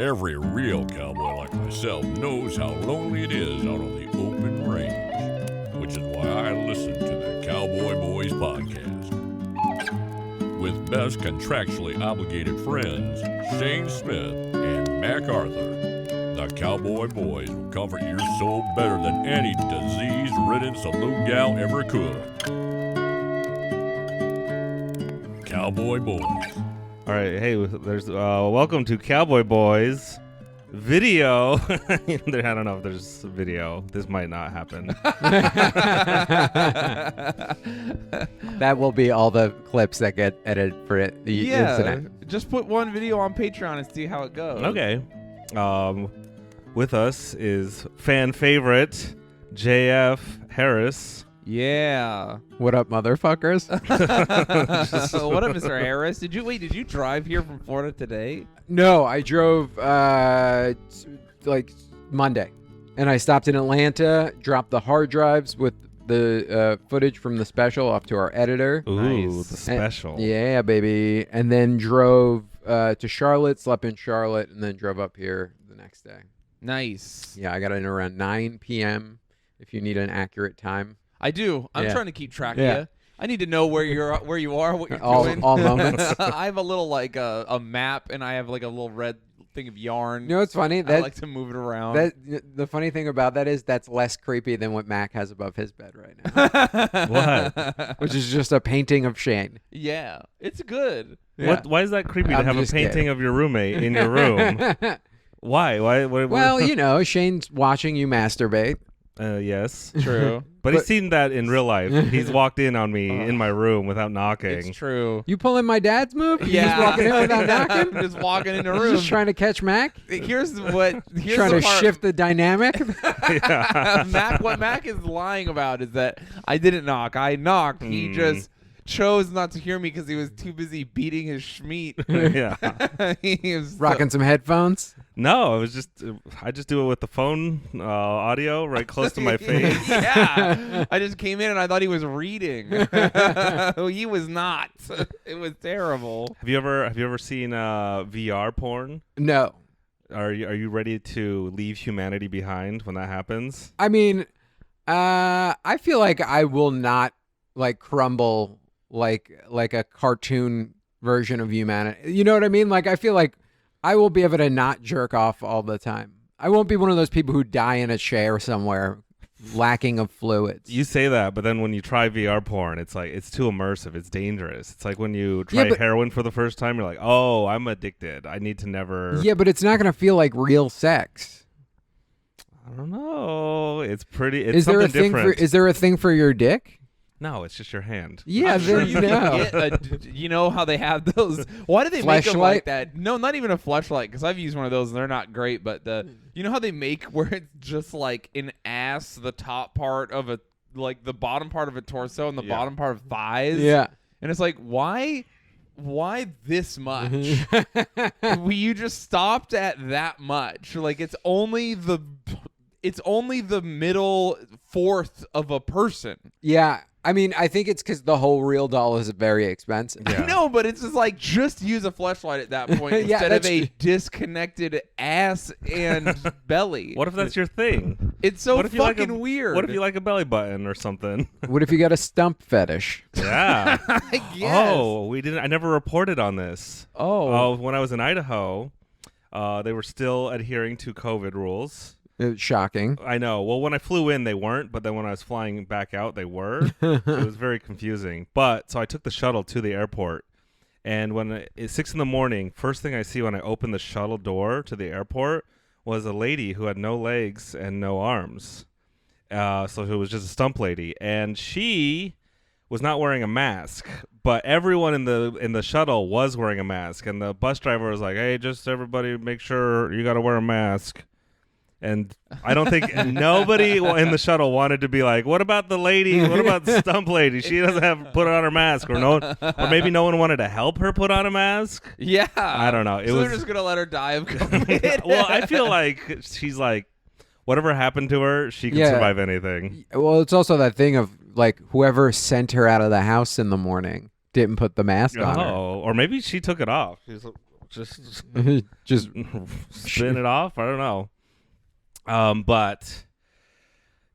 Every real cowboy like myself knows how lonely it is out on the open range, which is why I listen to the Cowboy Boys podcast. With best contractually obligated friends, Shayne Smith and Mac Arthur, the Cowboy Boys will comfort your soul better than any disease-ridden saloon gal ever could. Cowboy Boys. All right, hey, there's welcome to Cowboy Boys video. I don't know if there's video. This might not happen. That will be all the clips that get edited for it. The incident. Just put one video on Patreon and see how it goes. Okay. With us is fan favorite JF Harris. Yeah. What up, motherfuckers? What up, Mr. Harris? Did you drive here from Florida today? No, I drove like Monday, and I stopped in Atlanta, dropped the hard drives with the footage from the special off to our editor. Ooh, Nice. the special. Yeah, baby. And then drove to Charlotte, slept in Charlotte, and then drove up here the next day. Nice. Yeah, I got in around 9 p.m. if you need an accurate time. I do. I'm Yeah. trying to keep track Yeah. of you. I need to know where you are, what you're doing. All moments. I have a little like a map, and I have like a little red thing of yarn. You know what's funny? I like to move it around. The funny thing about that is that's less creepy than what Mac has above his bed right now, What? which is just a painting of Shayne. Yeah, it's good. What? Why is that creepy to I'm have a just painting kidding. of your roommate in your room? Why? Why? Well, you know, Shayne's watching you masturbate. Yes. True. But he's seen that in real life. He's walked in on me in my room without knocking. It's true. You pulling my dad's move? You Yeah. just walking in without knocking? Just walking in the You room. just trying to catch Mac? Here's Trying the to part. shift the dynamic? What Mac is lying about is that I didn't knock. I knocked. He just chose not to hear me because he was too busy beating his schmeat. Yeah. He was Rocking some headphones? No, it was just I just do it with the phone audio right close to my face. Yeah. I just came in and I thought he was reading. He was not. It was terrible. Have you ever seen VR porn? No. Are you ready to leave humanity behind when that happens? I mean, I feel like I will not like crumble like a cartoon version of humanity. You know what I mean? Like I feel like I will be able to not jerk off all the time. I won't be one of those people who die in a chair somewhere lacking of fluids. You say that, but then when you try VR porn, it's like it's too immersive. It's dangerous. It's like when you try but- heroin for the first time, you're like, "Oh, I'm addicted. I need to never." Yeah, but it's not going to feel like real sex. I don't know. It's pretty. It's Is there a something thing different. is there a thing for your dick? No, it's just your hand. Yeah, I'm sure then you can get you know how they have those. Why do they make them like Fleshlight? that? No, not even a fleshlight, because I've used one of those and they're not great. But you know how they make where it's just like an ass, the top part of a like the bottom part of a torso and the Yeah. bottom part of thighs. Yeah. And it's like, why this much? You just stopped at that much. Like it's only the middle fourth of a person. Yeah. I mean, I think it's because the whole real doll is very expensive. Yeah. I know, but it's just like just use a fleshlight at that point Yeah, instead of that's a disconnected ass and belly. What if that's your thing? It's so What if you like fucking weird. What if you like a belly button or something? What if you got a stump fetish? Yeah. I guess. Oh, we didn't. I never reported on this. Oh. When I was in Idaho, they were still adhering to COVID rules. Shocking. I know. Well, when I flew in, they weren't, but then when I was flying back out, they were. It was very confusing. But so I took the shuttle to the airport, and when it's 6 a.m, first thing I see when I open the shuttle door to the airport was a lady who had no legs and no arms. So it was just a stump lady, and she was not wearing a mask. But everyone in the shuttle was wearing a mask, and the bus driver was like, "Hey, just everybody, make sure you got to wear a mask." And I don't think nobody in the shuttle wanted to be like, "What about the lady? What about the stump lady? She doesn't have put on her mask," or maybe no one wanted to help her put on a mask. Yeah. I don't know. They're just gonna let her die of COVID. Well, I feel like she's like, whatever happened to her, she can Yeah. survive anything. Well, it's also that thing of like whoever sent her out of the house in the morning didn't put the mask on her. Oh, or maybe she took it off. Just Just spin it off. I don't know. But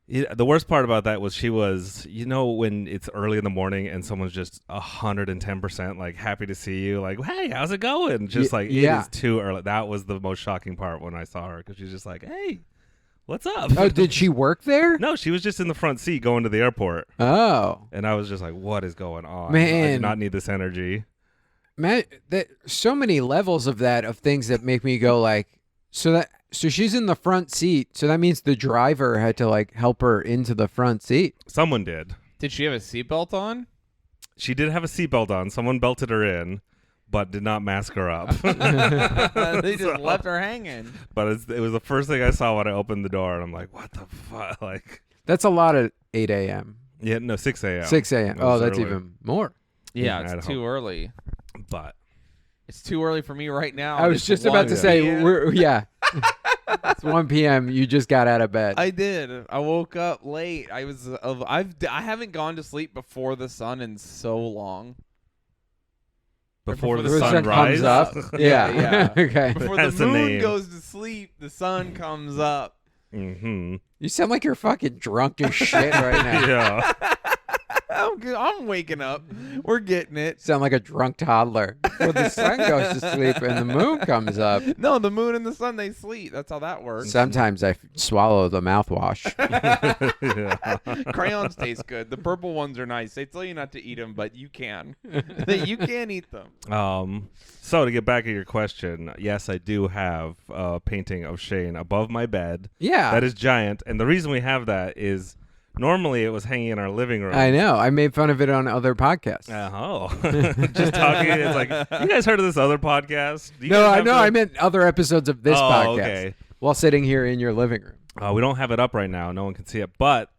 the worst part about that was she was, when it's early in the morning and someone's just 110% like happy to see you, like, hey, how's it going? Just like, it is too early. That was the most shocking part when I saw her, because she's just like, hey, what's up? Oh, did she work there? No, she was just in the front seat going to the airport. Oh. And I was just like, what is going on? Man. I do not need this energy. Man, so many levels of that, of things that make me go like, so she's in the front seat. So that means the driver had to like help her into the front seat. Someone did. Did she have a seatbelt on? She did have a seatbelt on. Someone belted her in, but did not mask her up. They just left her hanging. But it was the first thing I saw when I opened the door, and I'm like, what the fuck? Like, That's a lot at 8 a.m. yeah, no, 6 a.m. 6 a.m. That was Oh, that's early. even more. Yeah, Idaho. it's too early. But It's too early for me right now. I was It's just about 1 to say, p.m. it's 1 p.m. You just got out of bed. I did. I woke up late. I haven't gone to sleep before the sun in so long. before the Before sun rises. comes up. Yeah. Yeah. Okay. Before That's the the moon name. goes to sleep, the sun comes up. Mm-hmm. You sound like you're fucking drunk as shit right now. Yeah. I'm waking up. We're getting it. Sound like a drunk toddler. Before the sun goes to sleep and the moon comes up. No, the moon and the sun, they sleep. That's how that works. Sometimes I swallow the mouthwash. Yeah. Crayons taste good. The purple ones are nice. They tell you not to eat them, but you can. You can eat them. So to get back at your question, yes, I do have a painting of Shayne above my bed. Yeah. That is giant, and the reason we have that is normally it was hanging in our living room. I know. I made fun of it on other podcasts. Oh, just talking. It's like, you guys heard of this other podcast? Do you No, guys I have know. the- I meant other episodes of this Oh, podcast okay. while sitting here in your living room. We don't have it up right now. No one can see it. But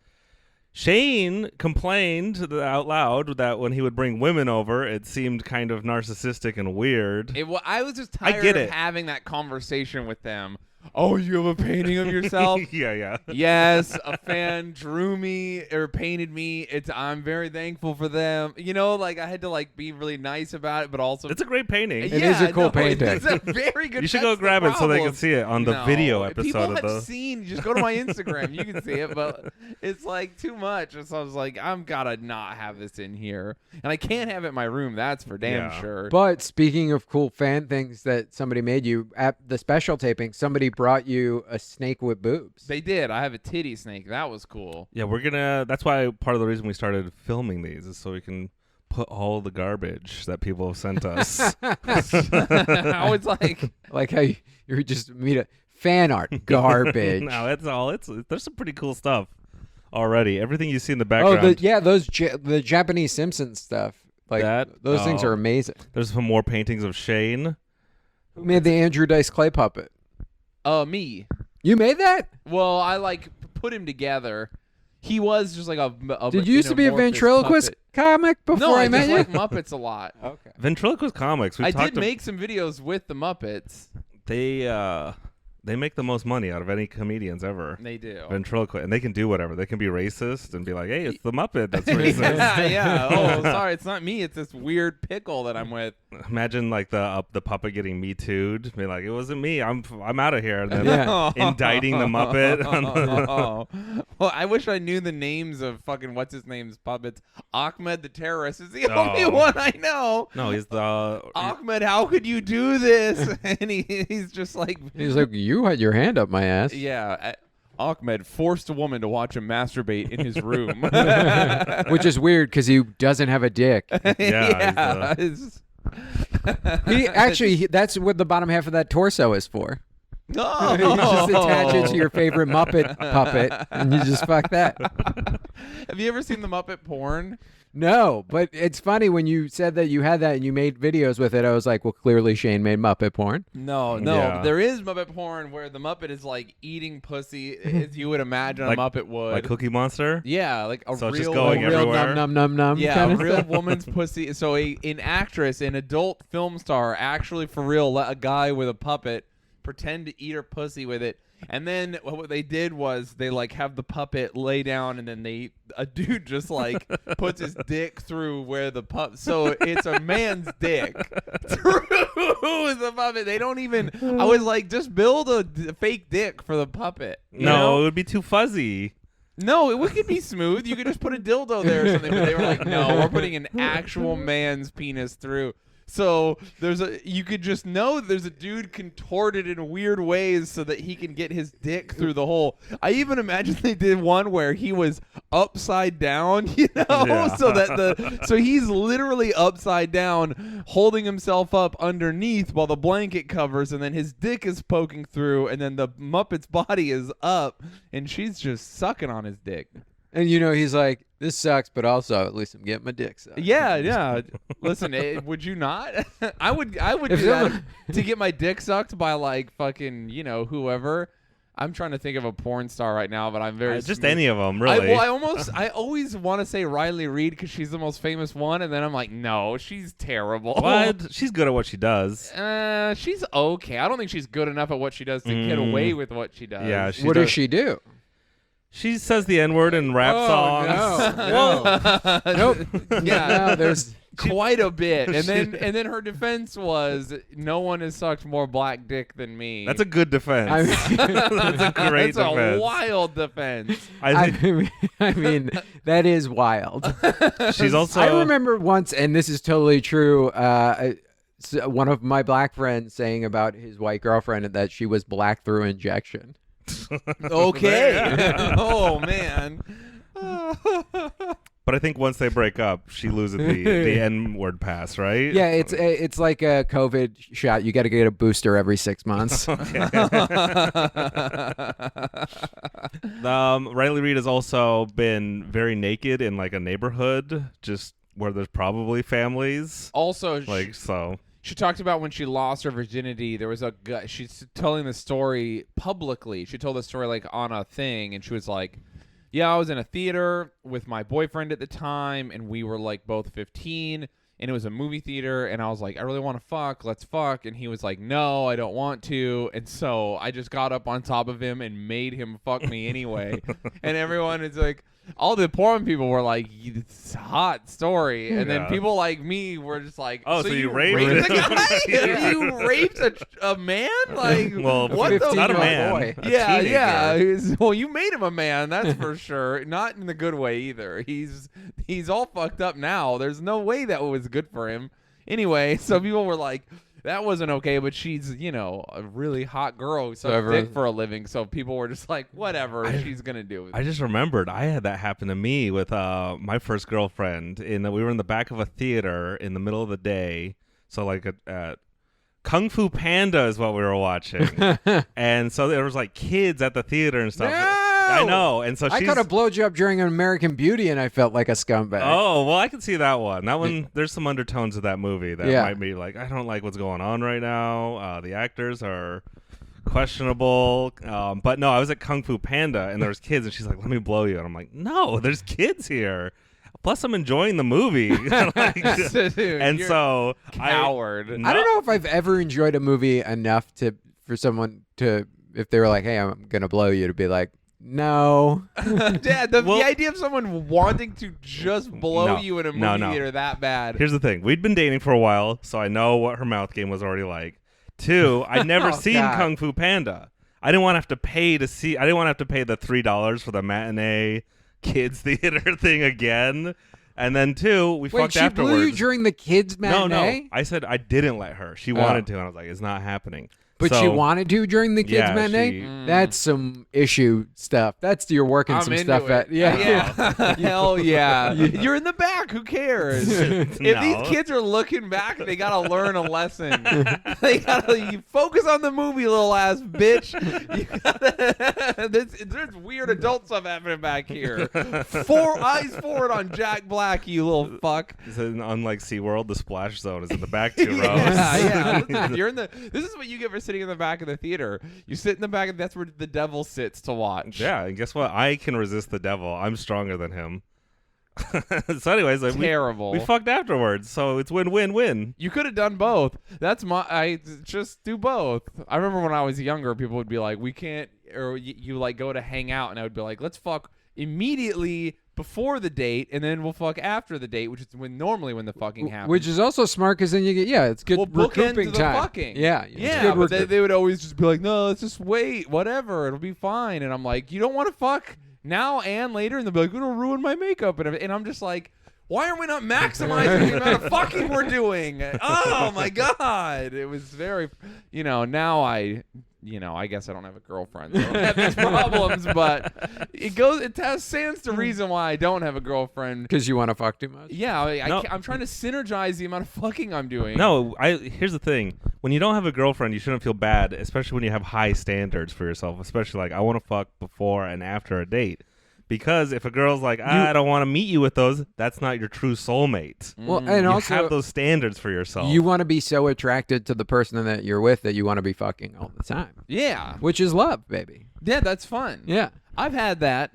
Shayne complained out loud that when he would bring women over, it seemed kind of narcissistic and weird. I was just I tired get of it. having that conversation with them. Oh, you have a painting of yourself? Yeah. Yes, a fan drew me or painted me. I'm very thankful for them. I had to be really nice about it, but also It's a great painting. It is a cool painting. It's a very good. You should that's go the grab it so they problem. can see it on the No, video episode people of have the. seen. Just go to my Instagram. You can see it, but it's too much. And so I was like, I'm gotta not have this in here, and I can't have it in my room. That's for damn Yeah. sure. But speaking of cool fan things that somebody made you, at the special taping, somebody brought you a snake with boobs. They did. I have a titty snake. That was cool. Yeah, that's why part of the reason we started filming these is so we can put all the garbage that people have sent us. I was like, Like how you just meet a fan art garbage. No, that's all. There's some pretty cool stuff already. Everything you see in the Oh, background. the Japanese Simpsons stuff. Like That? those things Oh. are amazing. There's some more paintings of Shayne. Who made the Andrew Dice Clay puppet? me. You made that? Well, I put him together. He was just like a Did you used to be a amorphous ventriloquist puppet. comic before No, I I met just you? like Muppets a lot. Okay. Ventriloquist comics. I did make some videos with the Muppets. They make the most money out of any comedians ever. They do. Ventriloquist, and they can do whatever. They can be racist and be like, "Hey, it's the Muppet that's racist." yeah. Oh, sorry, it's not me. It's this weird pickle that I'm with. Imagine like the puppet getting me too'd, be like, "It wasn't me. I'm out of here." And then Yeah. indicting the Muppet. Well, I wish I knew the names of fucking what's his name's puppets. Ahmed the terrorist is the only Oh. one I know. No, he's the Ahmed, how could you do this? And he's just like, He's like, you had your hand up my ass. yeah. Ahmed forced a woman to watch him masturbate in his room. Which is weird because he doesn't have a dick. Yeah, it's- That's what the bottom half of that torso is for. No. You just attach it to your favorite Muppet puppet, and you just fuck that. Have you ever seen the Muppet porn? No, but it's funny when you said that you had that and you made videos with it. I was like, well, clearly Shayne made Muppet porn. No. Yeah. There is Muppet porn where the Muppet is like eating pussy as you would imagine Like- a Muppet would. like Cookie Monster. Yeah, like a So it's real just going Real everywhere. num num num num. Yeah, kind a of real stuff. woman's pussy. So an actress, an adult film star, actually for real let a guy with a puppet pretend to eat her pussy with it And then what they did was they like have the puppet lay down, and then a dude just like puts his dick through where the so it's a man's dick through the puppet. They don't even. I was like, just build a fake dick for the puppet. You know? It would be too fuzzy. No, it could be smooth. You could just put a dildo there or something. But they were like, no, we're putting an actual man's penis through. So you could just know there's a dude contorted in weird ways so that he can get his dick through the hole. I even imagine they did one where he was upside down, Yeah. so he's literally upside down, holding himself up underneath while the blanket covers, and then his dick is poking through, and then the Muppet's body is up, and she's just sucking on his dick. And he's like, this sucks, but also at least I'm getting my dick sucked. Yeah. Listen, would you not? I would do that to get my dick sucked by like fucking, whoever. I'm trying to think of a porn star right now, but I'm very Just smooth. any of them, really. I always want to say Riley Reid because she's the most famous one, and then I'm like, no, she's terrible. What? She's good at what she does. She's okay. I don't think she's good enough at what she does to get away with what she does. Yeah. What does she do? She says the N-word in rap songs. No. Nope. Yeah. No, there's quite a bit, and then her defense was, "No one has sucked more black dick than me." That's a good defense. I mean, That's a great That's defense. a wild defense. I think I mean, that is wild. she's also. I remember once, and this is totally true. One of my black friends saying about his white girlfriend that she was black through injection. Okay. Oh man. But I think once they break up, she loses the N-word pass, right? Yeah, it's like a COVID shot. You got to get a booster every 6 months. Riley Reid has also been very naked in like a neighborhood, just where there's probably families. Also, Like so. she talked about when she lost her virginity. There was a guy. She's telling the story publicly. She told the story like on a thing, and she was like, "Yeah, I was in a theater with my boyfriend at the time, and we were like both 15, and it was a movie theater, and I was like, I really want to fuck. Let's fuck." And he was like, "No, I don't want to." And so I just got up on top of him and made him fuck me anyway. And everyone is like, all the porn people were like, "It's a hot story," and then Yeah. people like me were just like, Oh, so you raped the guy? You raped a man? Like, Well, what the? 15-year-old not a man. boy. A Yeah, teenager. yeah. Well, you made him a man, that's for sure. Not in the good way either. He's all fucked up now. There's no way that was good for him. Anyway, so people were like, that wasn't okay, but she's, a really hot girl who sucks dick for a living. So people were just like, whatever, she's going to do it. I just remembered I had that happen to me with my first girlfriend. We were in the back of a theater in the middle of the day. So like Kung Fu Panda is what we were watching. And so there was like kids at the theater and stuff. No! I know. And so I got a blowjob during American Beauty, and I felt like a scumbag. Oh, well, I can see that one. That one, there's some undertones of that movie that Yeah. might be like, I don't like what's going on right now. The actors are questionable. But no, I was at Kung Fu Panda, and there was kids, and she's like, "Let me blow you." And I'm like, "No, there's kids here. Plus, I'm enjoying the movie." Dude, And you're so coward. I don't know if I've ever enjoyed a movie enough for someone to, if they were like, "Hey, I'm gonna blow you," to be like, "No." Yeah, the idea of someone wanting to just blow No, you in a movie no. theater that bad. Here's the thing: we'd been dating for a while, so I know what her mouth game was already like. 2, I'd never Oh, seen God. Kung Fu Panda. I didn't want to have to pay to see. I didn't want to have to pay the $3 for the matinee kids theater thing again. And then 2, we Wait, fucked she afterwards. blew you during the kids' No. matinee? I said I didn't let her. She wanted to, and I was like, "It's not happening." But So- she wanted to during the kids' Yeah, matinee? she- That's some issue stuff. That's you're working I'm some into stuff it. at. Yeah. Yeah. Hell yeah. You're in the back. Who cares? If No. these kids are looking back, they gotta learn a lesson. You focus on the movie, little ass bitch. There's weird adult stuff happening back here. 4 eyes forward on Jack Black, you little fuck. Unlike SeaWorld, the splash zone is in the back 2 rows. Yeah. Listen, you're in the. This is what you get for sitting in the back of the theater. You sit in the back, and that's where the devil sits to watch. Yeah, and guess what? I can resist the devil. I'm stronger than him. So anyways, like, Terrible. we fucked afterwards, so it's win-win-win. You could have done both. I just do both. I remember when I was younger, people would be like, we can't, or you like go to hang out, and I would be like, let's fuck immediately before the date, and then we'll fuck after the date, which is normally when the fucking happens. Which is also smart because then you get it's good we'll book recouping into the time. fucking. Yeah, Yeah, but they would always just be like, no, let's just wait, whatever, it'll be fine. And I'm like, you don't want to fuck now and later? And they'll be like, it'll ruin my makeup. And I'm just like, why are we not maximizing the amount of fucking we're doing? Oh my God. It was very, now I guess I don't have a girlfriend, so I don't have these problems, but it stands to reason why I don't have a girlfriend. Because you want to fuck too much? Yeah, No. I'm trying to synergize the amount of fucking I'm doing. No, here's the thing. When you don't have a girlfriend, you shouldn't feel bad, especially when you have high standards for yourself, especially like, I want to fuck before and after a date. Because if a girl's like, I don't want to meet you with those, that's not your true soulmate. Well, and You also have those standards for yourself. you want to be so attracted to the person that you're with that you want to be fucking all the time, Yeah. which is love, baby. Yeah, that's fun. Yeah. I've had that.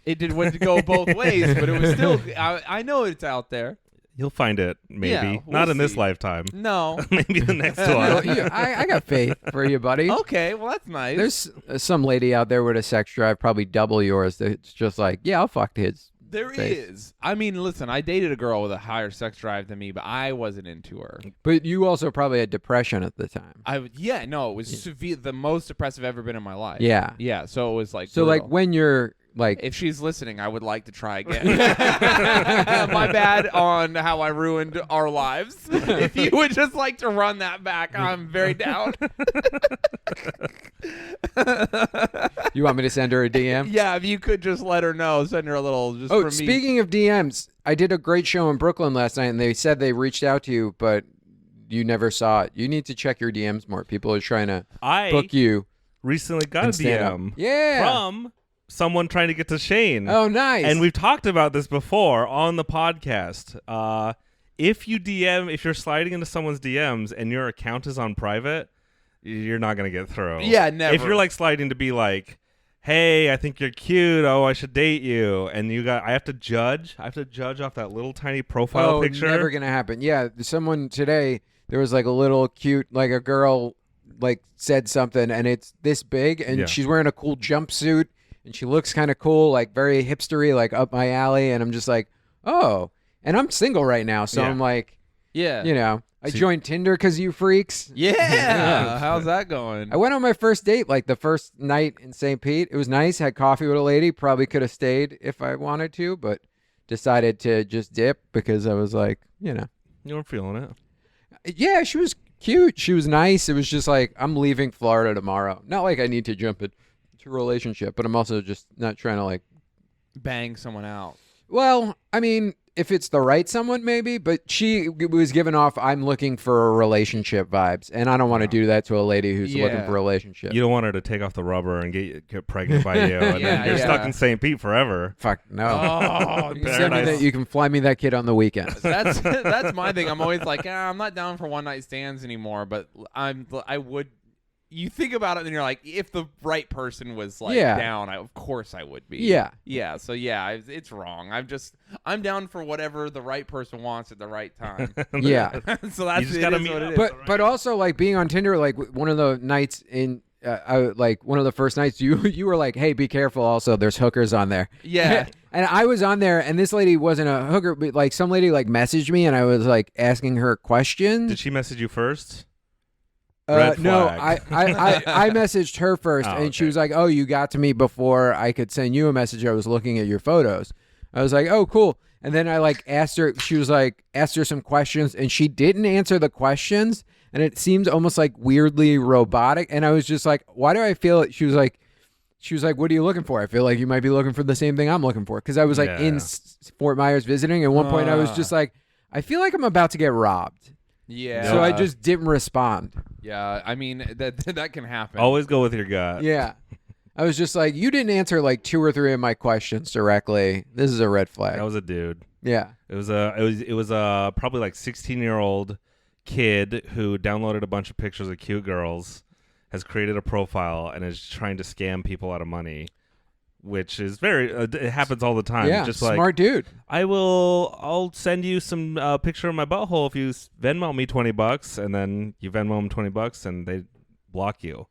It went to go both ways, but it was still, I know it's out there. You'll find it, maybe. Yeah, we'll Not in this see. lifetime. No. Maybe the next Well, one. I got faith for you, buddy. Okay, well, that's nice. There's some lady out there with a sex drive, probably double yours, that's just like, yeah, I'll fuck his. There face. is. I mean, listen, I dated a girl with a higher sex drive than me, but I wasn't into her. But you also probably had depression at the time. It was severe, the most depressive I've ever been in my life. Yeah. Yeah, so it was like So like brutal. when you're like, If she's listening, I would like to try again. My bad on how I ruined our lives. If you would just like to run that back, I'm very down. you want me to send her a DM? Yeah, if you could just let her know, send her a little just Oh, for me. speaking of DMs, I did a great show in Brooklyn last night, and they said they reached out to you, but you never saw it. You need to check your DMs more. People are trying to I book you. recently got a and stand up. DM Yeah. from someone trying to get to Shayne. Oh, nice. And we've talked about this before on the podcast. If you're sliding into someone's DMs and your account is on private, you're not going to get through. Yeah, never. If you're like sliding to be like, hey, I think you're cute. Oh, I should date you. And I have to judge off that little tiny profile picture. Never gonna happen. Yeah, someone today, there was like a little cute, like a girl, like said something, and it's this big, and she's wearing a cool jumpsuit, and she looks kind of cool, like very hipstery, like up my alley, and I'm just like, oh, and I'm single right now, so Yeah. I'm like, Yeah. I joined Tinder because you freaks. Yeah. How's that going? I went on my first date, like the first night in St. Pete. It was nice. Had coffee with a lady. Probably could have stayed if I wanted to, but decided to just dip because I was like, You weren't feeling it. yeah, she was cute. She was nice. It was just like, I'm leaving Florida tomorrow. Not like I need to jump into a relationship, but I'm also just not trying to like Bang someone out. Well, I mean, if it's the right someone, maybe, but she was giving off, I'm looking for a relationship vibes, and I don't want to do that to a lady who's looking for a relationship. You don't want her to take off the rubber and get pregnant by you, and Yeah, then you're yeah. stuck in St. Pete forever. Fuck, no. Oh, You can send me paradise. you can fly me that kid on the weekend. that's my thing. I'm always like, I'm not down for one night stands anymore, but I would. You think about it, and you're like, if the right person was like down, of course I would be. Yeah. Yeah. So yeah, it's wrong. I'm down for whatever the right person wants at the right time. Yeah. So that's You just gotta meet what up. it is. But also like being on Tinder, like one of the nights in one of the first nights you were like, hey, be careful. Also, there's hookers on there. Yeah. And I was on there, and this lady wasn't a hooker, but like some lady like messaged me, and I was like asking her questions. Did she message you first? Red No, flag. I messaged her first, and she okay. was like, "Oh, you got to me before I could send you a message. I was looking at your photos." I was like, "Oh, cool." And then I like asked her. She was like, asked her some questions, and she didn't answer the questions, and it seemed almost like weirdly robotic. And I was just like, "Why do I feel it?" She was like, "What are you looking for?" I feel like you might be looking for the same thing I'm looking for, because I was like in Fort Myers visiting. At one point, I was just like, "I feel like I'm about to get robbed." Yeah. So I just didn't respond. Yeah. I mean that can happen. Always go with your gut. Yeah. I was just like, you didn't answer like 2 or 3 of my questions directly. This is a red flag. That was a dude. Yeah. It was a probably like 16-year-old kid who downloaded a bunch of pictures of cute girls, has created a profile, and is trying to scam people out of money which is very it happens all the time. Yeah, just smart like dude. I'll send you some picture of my butthole if you Venmo me $20, and then you Venmo them $20, and they block you.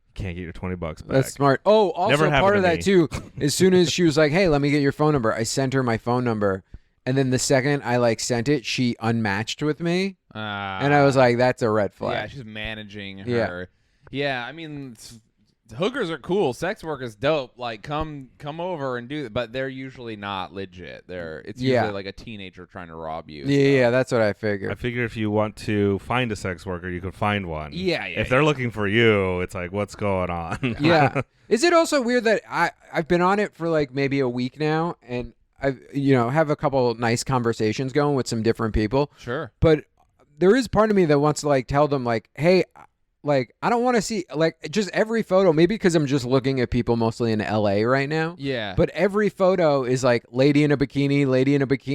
You can't get your $20 back. That's smart. Oh, also Never happened part of to that me. too. As soon as she was like, "Hey, let me get your phone number," I sent her my phone number, and then the second I like sent it, she unmatched with me, and I was like, "That's a red yeah, flag." she's managing Yeah. her. Yeah, I mean, hookers are cool. Sex work is dope. Like, come over and do it, but they're usually not legit. It's usually like a teenager trying to rob you. Yeah, that's what I figured. I figure if you want to find a sex worker, you could find one. Yeah. If they're looking for you, it's like, what's going on? Yeah. Is it also weird that I've been on it for like maybe a week now, and I have a couple nice conversations going with some different people, Sure. but there is part of me that wants to like tell them like, hey, like I don't want to see like just every photo, maybe because I'm just looking at people mostly in LA right now. Yeah. But every photo is like lady in a bikini,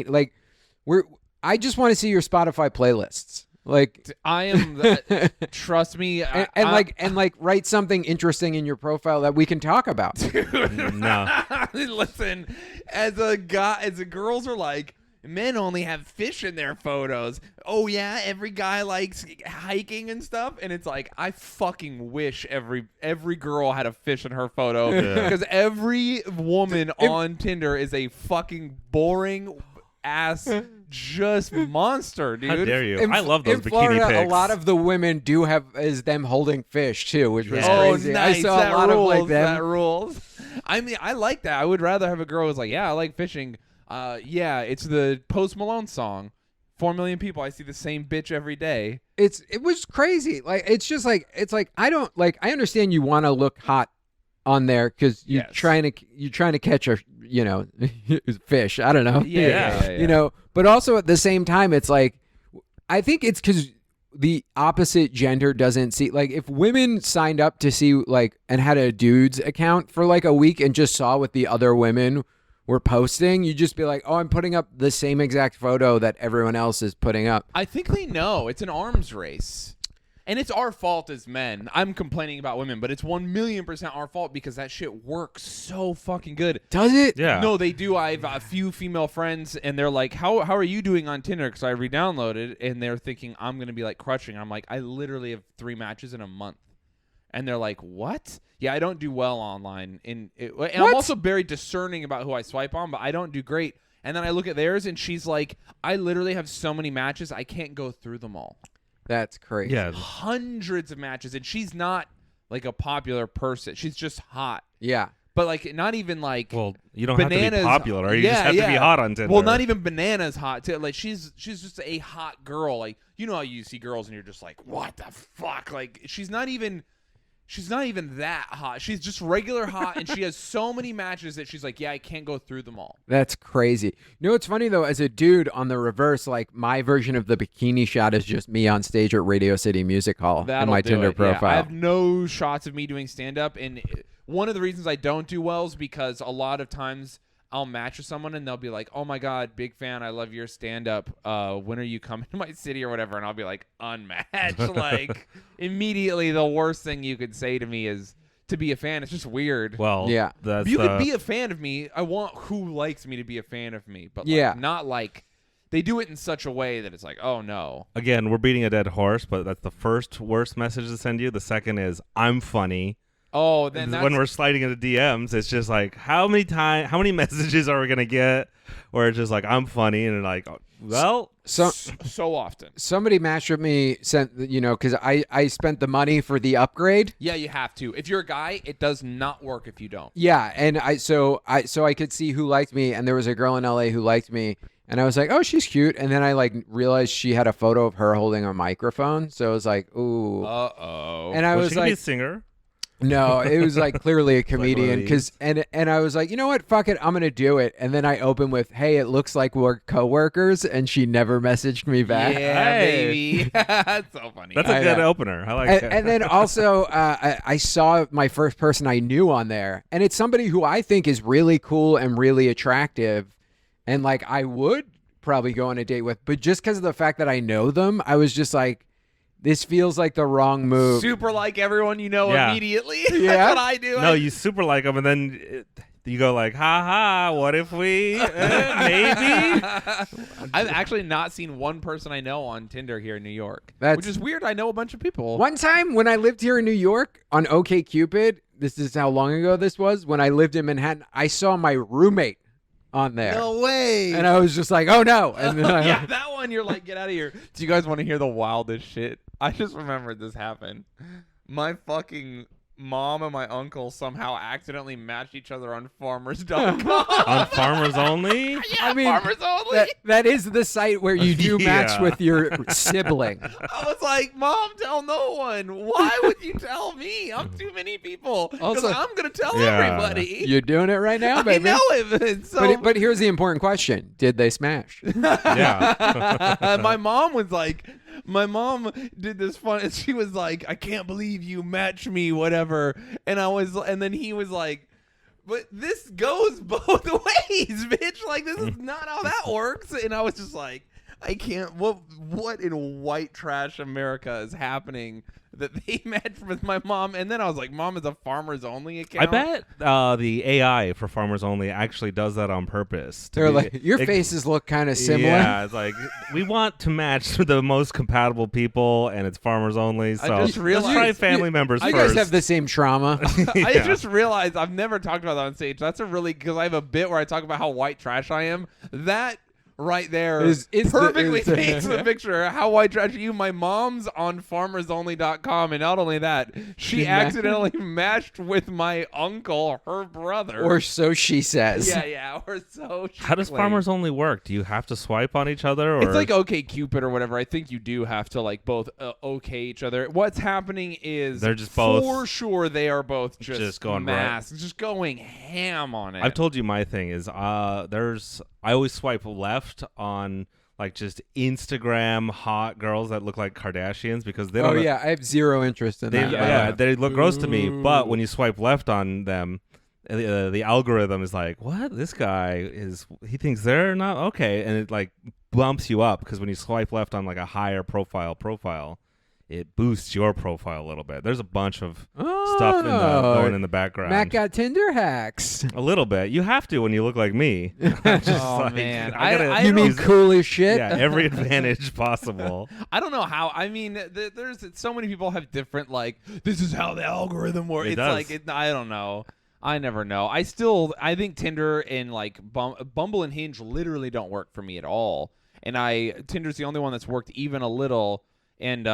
like I just want to see your Spotify playlists. Like I am. Trust me. and like write something interesting in your profile that we can talk about. No. Listen, as girls are like, men only have fish in their photos. Oh yeah, every guy likes hiking and stuff, and it's like I fucking wish every girl had a fish in her photo because every woman on Tinder is a fucking boring ass just monster, dude. How dare you? In, I love those in bikini Florida, pics. a lot of the women do have is them holding fish too, which was Yeah. Oh, crazy. nice. I saw that a lot rules. of like them. That rules. I mean, I like that. I would rather have a girl who's like, yeah, I like fishing. Yeah, it's the Post Malone song. 4 million people. I see the same bitch every day. It was crazy. Like it's just like I don't like I understand you want to look hot on there because you're Yes. trying to catch a fish. I don't know. Yeah. But also at the same time, it's like I think it's because the opposite gender doesn't see like if women signed up to see like and had a dude's account for like a week and just saw what the other women were posting, you'd just be like, oh, I'm putting up the same exact photo that everyone else is putting up. I think they know it's an arms race. And it's our fault as men. I'm complaining about women, but it's 1,000,000% our fault because that shit works so fucking good. Does it? Yeah. No, they do. I have a few female friends, and they're like, how are you doing on Tinder? Because I re-downloaded, and they're thinking I'm going to be like crushing. I'm like, I literally have 3 matches in a month. And they're like, what? Yeah, I don't do well online. And I'm also very discerning about who I swipe on, but I don't do great. And then I look at theirs, and she's like, I literally have so many matches, I can't go through them all. That's crazy. Yeah. Hundreds of matches, and she's not like a popular person. She's just hot. Yeah. But like not even like Well, you don't have to Bananas- be popular. You yeah, just have to be yeah. hot on Tinder. Well, not even Bananas hot too. Like she's just a hot girl. Like you know how you see girls and you're just like, what the fuck? Like she's not even that hot. She's just regular hot, and she has so many matches that she's like, yeah, I can't go through them all. That's crazy. You know what's funny though? As a dude, on the reverse, like my version of the bikini shot is just me on stage at Radio City Music Hall in That'll my do Tinder it. Yeah, profile. I have no shots of me doing stand up, and one of the reasons I don't do well is because a lot of times I'll match with someone and they'll be like, oh my god, big fan, I love your stand up, when are you coming to my city or whatever, and I'll be like, unmatched. Like immediately the worst thing you could say to me is to be a fan. It's just weird. Well, Yeah. That's You could be a fan of me. I want who likes me to be a fan of me, but like, Yeah. not like they do it in such a way that it's like, oh no. Again, we're beating a dead horse, but that's the first worst message to send you. The second is I'm funny. Oh, then that's When we're sliding into DMs, it's just like how many messages are we gonna get? Where it's just like I'm funny, and like, well, so often. Somebody matched with me, because I spent the money for the upgrade. Yeah, you have to. If you're a guy, it does not work if you don't. Yeah, and I could see who liked me, and there was a girl in LA who liked me, and I was like, oh, she's cute, and then I like realized she had a photo of her holding a microphone, so I was like, ooh, Uh-oh. and I well, was she could be a like, singer. no, it was like clearly a one of comedian, these. and I was like, you know what, fuck it, I'm gonna do it, and then I opened with, hey, it looks like we're coworkers, and she never messaged me back. Yeah, Hey. baby. That's so funny. That's a good know. opener. I like And, that. and then also, I saw my first person I knew on there, and it's somebody who I think is really cool and really attractive, and like I would probably go on a date with, but just because of the fact that I know them, I was just like, this feels like the wrong move. Super like everyone you know Yeah. immediately. Yeah? That's what I do. No, you super like them, and then you go like, ha ha, what if we maybe? I've actually not seen one person I know on Tinder here in New York, That's- which is weird. I know a bunch of people. One time when I lived here in New York on OkCupid, this is how long ago this was, when I lived in Manhattan, I saw my roommate on there. No way. And I was just like, oh no. And then I, Yeah, that one you're like, get out of here. Do you guys want to hear the wildest shit? I just remembered this happened. My fucking mom and my uncle somehow accidentally matched each other on farmers.com. On Farmers Only? Yeah, I mean, farmers only. that is the site where you do match Yeah. with your sibling. I was like, Mom, tell no one. Why would you tell me? I'm too many people. Because Also- I'm going to tell Yeah. everybody. You're doing it right now, I baby. know it. So, But here's the important question. Did they smash? Yeah. my mom was like, my mom did this fun, and she was like, I can't believe you match me, whatever. And then he was like, but this goes both ways, bitch. Like, this is not how that works. And I was just like, I can't. What in white trash America is happening that they matched with my mom? And then I was like, Mom is a farmers only account. I bet the AI for Farmers Only actually does that on purpose. to They're be- like, your it- faces look kind of similar. Yeah, it's like we want to match the most compatible people, and it's Farmers Only. So just let's realized- try family members You first. guys have the same trauma. I Yeah. just realized I've never talked about that on stage. That's a really, because I have a bit where I talk about how white trash I am. That right there Is perfectly the- paints the picture. How white trash are you? My mom's on farmersonly.com, and not only that, she She accidentally matched with my uncle, her brother. Or so she says. yeah, or so. She How does claims. Farmers Only work? Do you have to swipe on each other? Or? It's like OkCupid or whatever. I think you do have to like both okay each other. What's happening is They're just both- for sure they are both just going right. masked, just going ham on it. I've told you my thing is I always swipe left on like just Instagram hot girls that look like Kardashians because they don't. Oh, yeah. I have zero interest in They, that. yeah, they look gross to me. But when you swipe left on them, the algorithm is like, "What? This guy is? He thinks they're not okay," and it like bumps you up because when you swipe left on like a higher profile, it boosts your profile a little bit. There's a bunch of stuff going in the background. Matt got Tinder hacks. A little bit. You have to when you look like me. Just Oh, like, man. I gotta I You mean use- cool as shit? Yeah, every advantage possible. I don't know how. I mean, there's so many people have different like. This is how the algorithm works. It It's does. like I don't know. I never know. I think Tinder and like Bumble and Hinge literally don't work for me at all. And Tinder's the only one that's worked even a little. And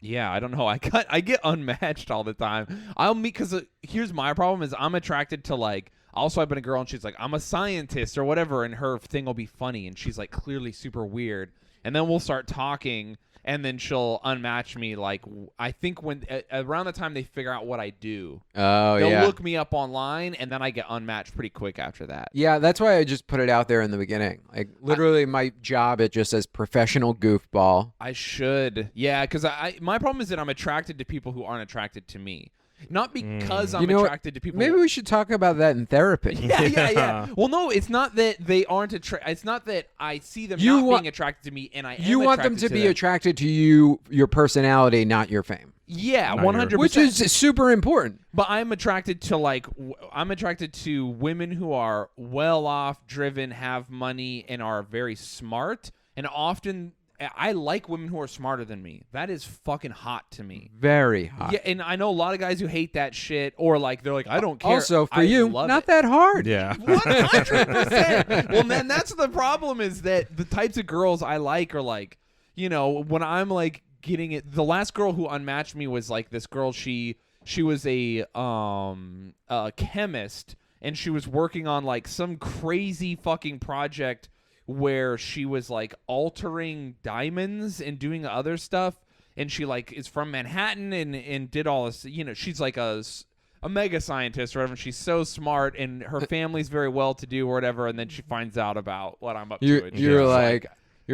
yeah, I don't know. I get unmatched all the time. I'll meet because here's my problem is I'm attracted to like. I'll swipe on a girl and she's like, I'm a scientist or whatever, and her thing will be funny, and she's like clearly super weird, and then we'll start talking, and then she'll unmatch me. Like I think when around the time they figure out what I do, Oh, they'll yeah. look me up online, and then I get unmatched pretty quick after that. Yeah, that's why I just put it out there in the beginning. Like, literally, my job, it just says professional goofball. I should, yeah, because my problem is that I'm attracted to people who aren't attracted to me, not because I'm You know what? attracted to people. Maybe we should talk about that in therapy. Yeah. Well, no, it's not that they aren't it's not that I see them You not want- being attracted to me, and I am You want them attracted to be them. attracted to you, your personality, not your fame. Yeah, Not your- 100%. Which is super important. But I'm attracted to I'm attracted to women who are well off, driven, have money, and are very smart. And often, I like women who are smarter than me. That is fucking hot to me. Very hot. Yeah, and I know a lot of guys who hate that shit, or like they're like, I don't care. Also, for I you, love not it. that hard. Yeah. 100%. Well, man, that's the problem is that the types of girls I like are like, when I'm like getting it. The last girl who unmatched me was like this girl. She was a chemist, and she was working on like some crazy fucking project where she was like altering diamonds and doing other stuff. And she like is from Manhattan and did all this. She's like a mega scientist or whatever. She's so smart, and her family's very well to do or whatever. And then she finds out about what I'm up to. And she's You're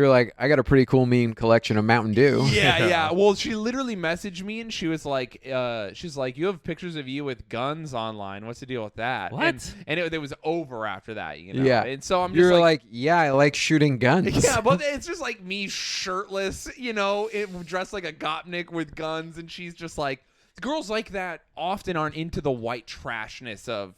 like, I got a pretty cool mean collection of Mountain Dew. yeah. Well, she literally messaged me, and she was like, you have pictures of you with guns online. What's the deal with that? What? And it was over after that, Yeah. And so I'm just You're like, yeah, I like shooting guns. yeah, but it's just like me shirtless, dressed like a Gopnik with guns, and she's just like, girls like that often aren't into the white trashness of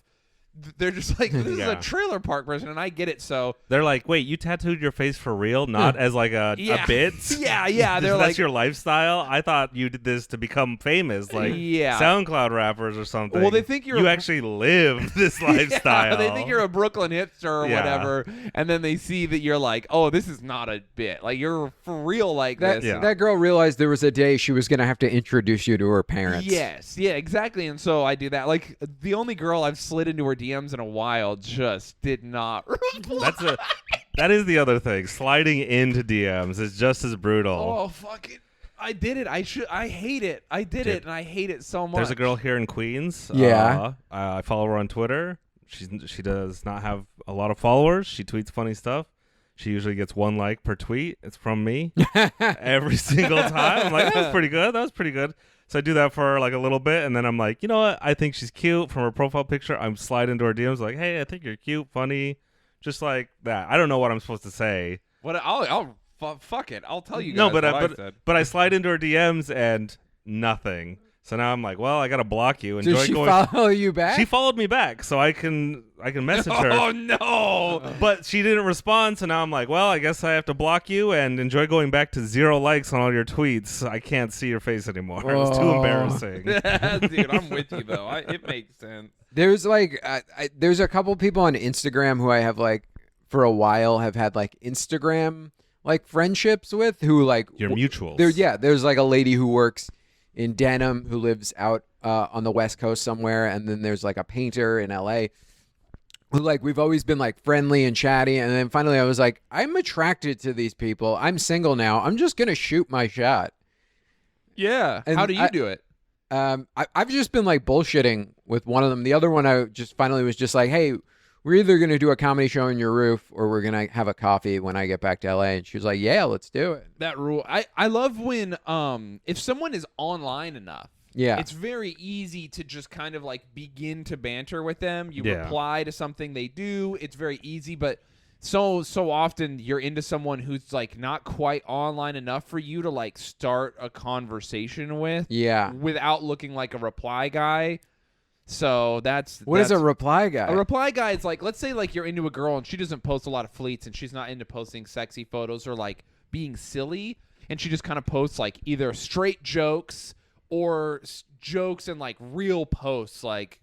they're just like, this is Yeah. a trailer park person, and I get it. So They're like, wait, you tattooed your face for real, not as like a bit? yeah. They're That's like, your lifestyle? I thought you did this to become famous, like Yeah. SoundCloud rappers or something. Well, they think you're you a- actually live this lifestyle. Yeah, they think you're a Brooklyn hipster or Yeah. whatever, and then they see that you're like, oh, this is not a bit. Like, you're for real like That, this. Yeah. that girl realized there was a day she was going to have to introduce you to her parents. Yes, yeah, exactly. And so I do that. Like, the only girl I've slid into her DMs in a while just did not reply. That is the other thing. Sliding into DMs is just as brutal. Oh, fuck it. I did it. I hate it. I did it, and I hate it so much. There's a girl here in Queens. Yeah. I follow her on Twitter. She does not have a lot of followers. She tweets funny stuff. She usually gets 1 like per tweet. It's from me every single time. I'm like, that was pretty good. That was pretty good. So I do that for like a little bit, and then I'm like, you know what? I think she's cute. From her profile picture, I'm sliding into her DMs like, hey, I think you're cute, funny, just like that. I don't know what I'm supposed to say. What? I'll fuck it. I'll tell you guys No, but what I but said. but I slide into her DMs and nothing. So now I'm like, well, I gotta block you. Did she follow you back? She followed me back, so I can message her. Oh no! But she didn't respond, so now I'm like, well, I guess I have to block you and enjoy going back to 0 likes on all your tweets. I can't see your face anymore. It was too Oh. embarrassing. Dude, I'm with you though. It makes sense. There's like there's a couple people on Instagram who I have like for a while have had like Instagram like friendships with who like Your mutuals. there's like a lady who works in Denham who lives out on the West Coast somewhere, and then there's like a painter in LA who like we've always been like friendly and chatty, and then finally I was like, I'm attracted to these people. I'm single now. I'm just gonna shoot my shot. Yeah. And How do you do it? I've just been like bullshitting with one of them. The other one I just finally was just like, hey, we're either going to do a comedy show on your roof or we're going to have a coffee when I get back to LA. And she was like, yeah, let's do it. That rule. I love when if someone is online enough, Yeah. it's very easy to just kind of like begin to banter with them. You Yeah. reply to something they do. It's very easy, but so often you're into someone who's like not quite online enough for you to like start a conversation with Yeah. without looking like a reply guy. So that's What is a reply guy? a reply guy is like, let's say like you're into a girl and she doesn't post a lot of fleets and she's not into posting sexy photos or like being silly, and she just kind of posts like either straight jokes or jokes and like real posts like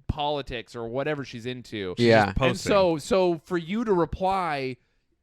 politics or whatever she's into. Yeah. Just And posting. so for you to reply,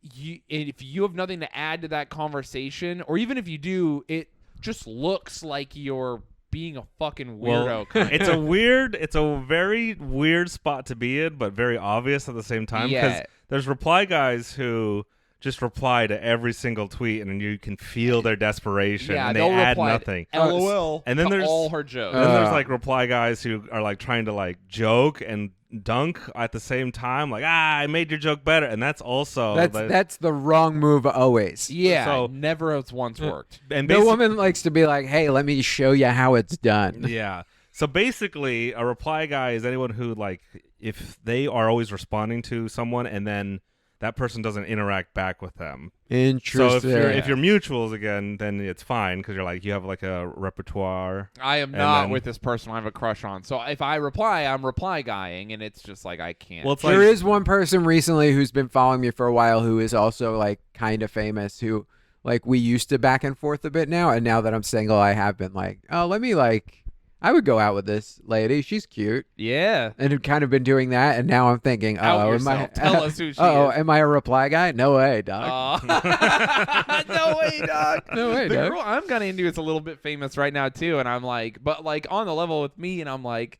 if you have nothing to add to that conversation, or even if you do, it just looks like you're being a fucking weirdo. Well, it's a very weird spot to be in, but very obvious at the same time. Because Yeah. there's reply guys who just reply to every single tweet, and you can feel their desperation, Yeah, and they they'll add reply nothing. LOL. And then to there's- all her jokes. And then there's like reply guys who are like trying to like joke and dunk at the same time, like I made your joke better, and that's also That's the wrong move always. Yeah, So- never has once worked. and No basi- woman likes to be like, hey, let me show you how it's done. Yeah. So basically, a reply guy is anyone who like if they are always responding to someone and then that person doesn't interact back with them. Interesting. So if you're mutuals again, then it's fine because you're like you have like a repertoire. I am And not then- with this person I have a crush on. So if I reply, I'm reply guying, and it's just like I can't. Well, it's There like is one person recently who's been following me for a while who is also like kind of famous who like we used to back and forth a bit now, and now that I'm single I have been like, oh, let me like I would go out with this lady. She's cute. yeah. And have kind of been doing that, and now I'm thinking, Out oh, yourself. Tell us who she oh, is. am I a reply guy? No way, dog. No way, dog. No way, The dog. girl I'm kind of into is a little bit famous right now too, and I'm like, but like on the level with me, and I'm like,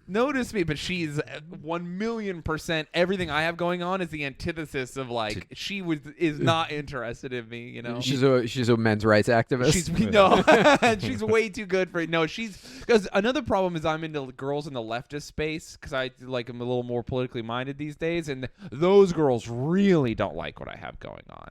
notice me, but she's 1,000,000% everything I have going on is the antithesis of like is not interested in me, you know. She's a men's rights activist. She's no, she's way too good for it. No, she's because another problem is I'm into girls in the leftist space because I like I'm a little more politically minded these days, and those girls really don't like what I have going on.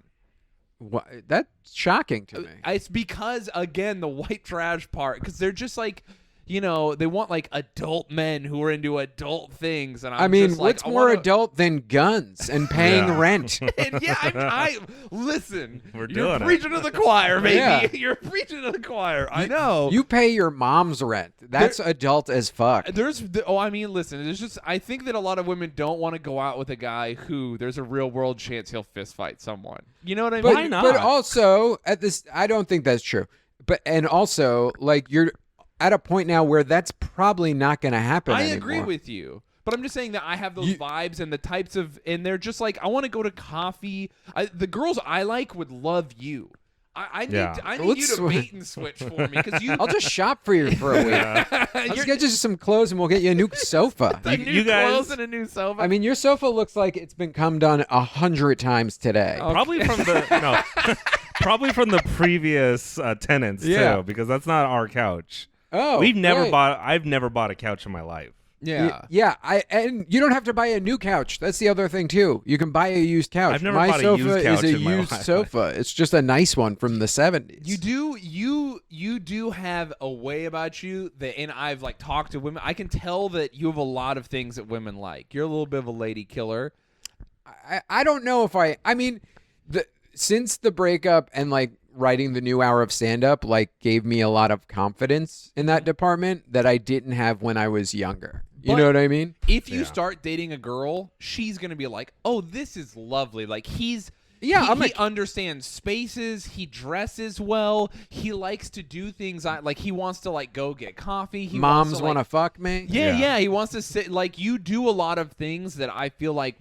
That's shocking to me. It's because again the white trash part because they're just like they want like adult men who are into adult things, and I mean, just like, what's more wanna... adult than guns and paying Yeah. rent? And yeah, I listen. We're You're doing it. preaching to the choir, baby. Yeah. You're preaching to the choir. I know. You pay your mom's rent. That's adult as fuck. Listen. There's just I think that a lot of women don't want to go out with a guy who there's a real world chance he'll fist fight someone. You know what I mean? Why not? But also I don't think that's true. And also, like, you're at a point now where that's probably not going to happen I anymore. agree with you. But I'm just saying that I have those vibes and the types of, and they're just like, I want to go to coffee. The girls I like would love you. I need you to bait and switch for me because you. I'll just shop for you for a week. I'll just get you some clothes and we'll get you a new sofa. New clothes and a new sofa. I mean, your sofa looks like it's been come done 100 times today. Probably from the probably from the previous tenants too, because that's not our couch. Oh, I've never right. bought a couch in my life. yeah. And you don't have to buy a new couch. That's the other thing too. You can buy a used couch. I've never my bought a sofa used couch is a in my used life. sofa. It's just a nice one from the 70s. You do have a way about you that, and I've like talked to women. I can tell that you have a lot of things that women like. You're a little bit of a lady killer. I don't know if I mean, since the breakup and like writing the new hour of stand-up like gave me a lot of confidence in that department that I didn't have when I was younger. You know what I mean? If you start dating a girl, she's gonna be like, "Oh, this is lovely." Like he understands spaces. He dresses well. He likes to do things. Like he wants to like go get coffee. Moms want to fuck me. Yeah. He wants to sit. Like you do a lot of things that I feel like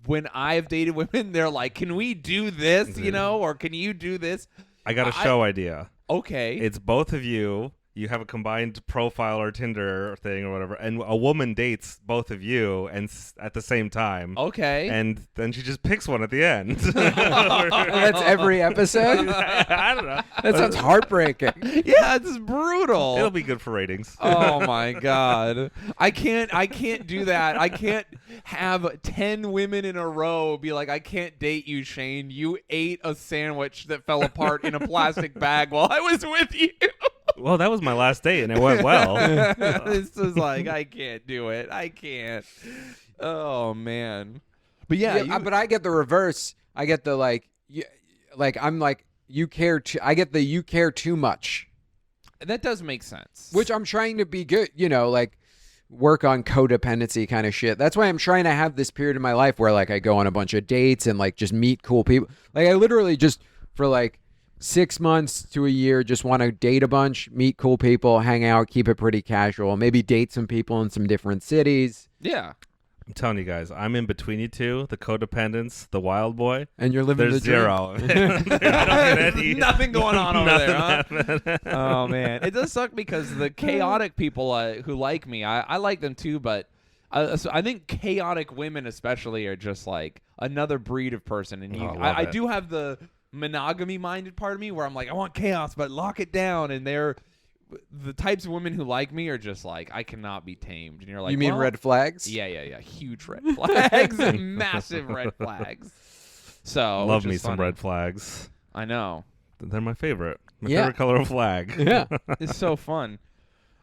when I've dated women, they're like, "Can we do this?" Or "Can you do this?" I got a show idea. Okay. It's both of you. You have a combined profile or Tinder thing or whatever, and a woman dates both of you and at the same time. Okay. And then she just picks one at the end. That's every episode? I don't know. That sounds heartbreaking. Yeah, it's brutal. It'll be good for ratings. Oh my god. I can't do that. I can't have 10 women in a row be like, "I can't date you, Shayne. You ate a sandwich that fell apart in a plastic bag while I was with you." Well, that was my last date, and it went well. This is like, I can't do it. I can't. Oh man. But yeah, but I get the reverse. I get the I'm like you care too. I get the you care too much. that does make sense. Which I'm trying to be good, like work on codependency kind of shit. That's why I'm trying to have this period in my life where like I go on a bunch of dates and like just meet cool people. Like I literally just for like 6 months to a year just want to date a bunch, meet cool people, hang out, keep it pretty casual, maybe date some people in some different cities. Yeah. I'm telling you guys, I'm in between you two, the codependence, the wild boy. And you're living There's the dream. zero. I don't get any. Nothing going on over there, huh? Nothing. Oh man, it does suck because the chaotic people who like me, I like them too, but so I think chaotic women especially are just like another breed of person, and I do have the monogamy-minded part of me where I'm like, I want chaos, but lock it down, and they're the types of women who like me are just like, I cannot be tamed, and you're like, You mean red flags? Yeah, huge red flags, massive red flags. So Love me is some funny. red flags. I know. They're my favorite. My Yeah. favorite color of flag. Yeah. It's so fun.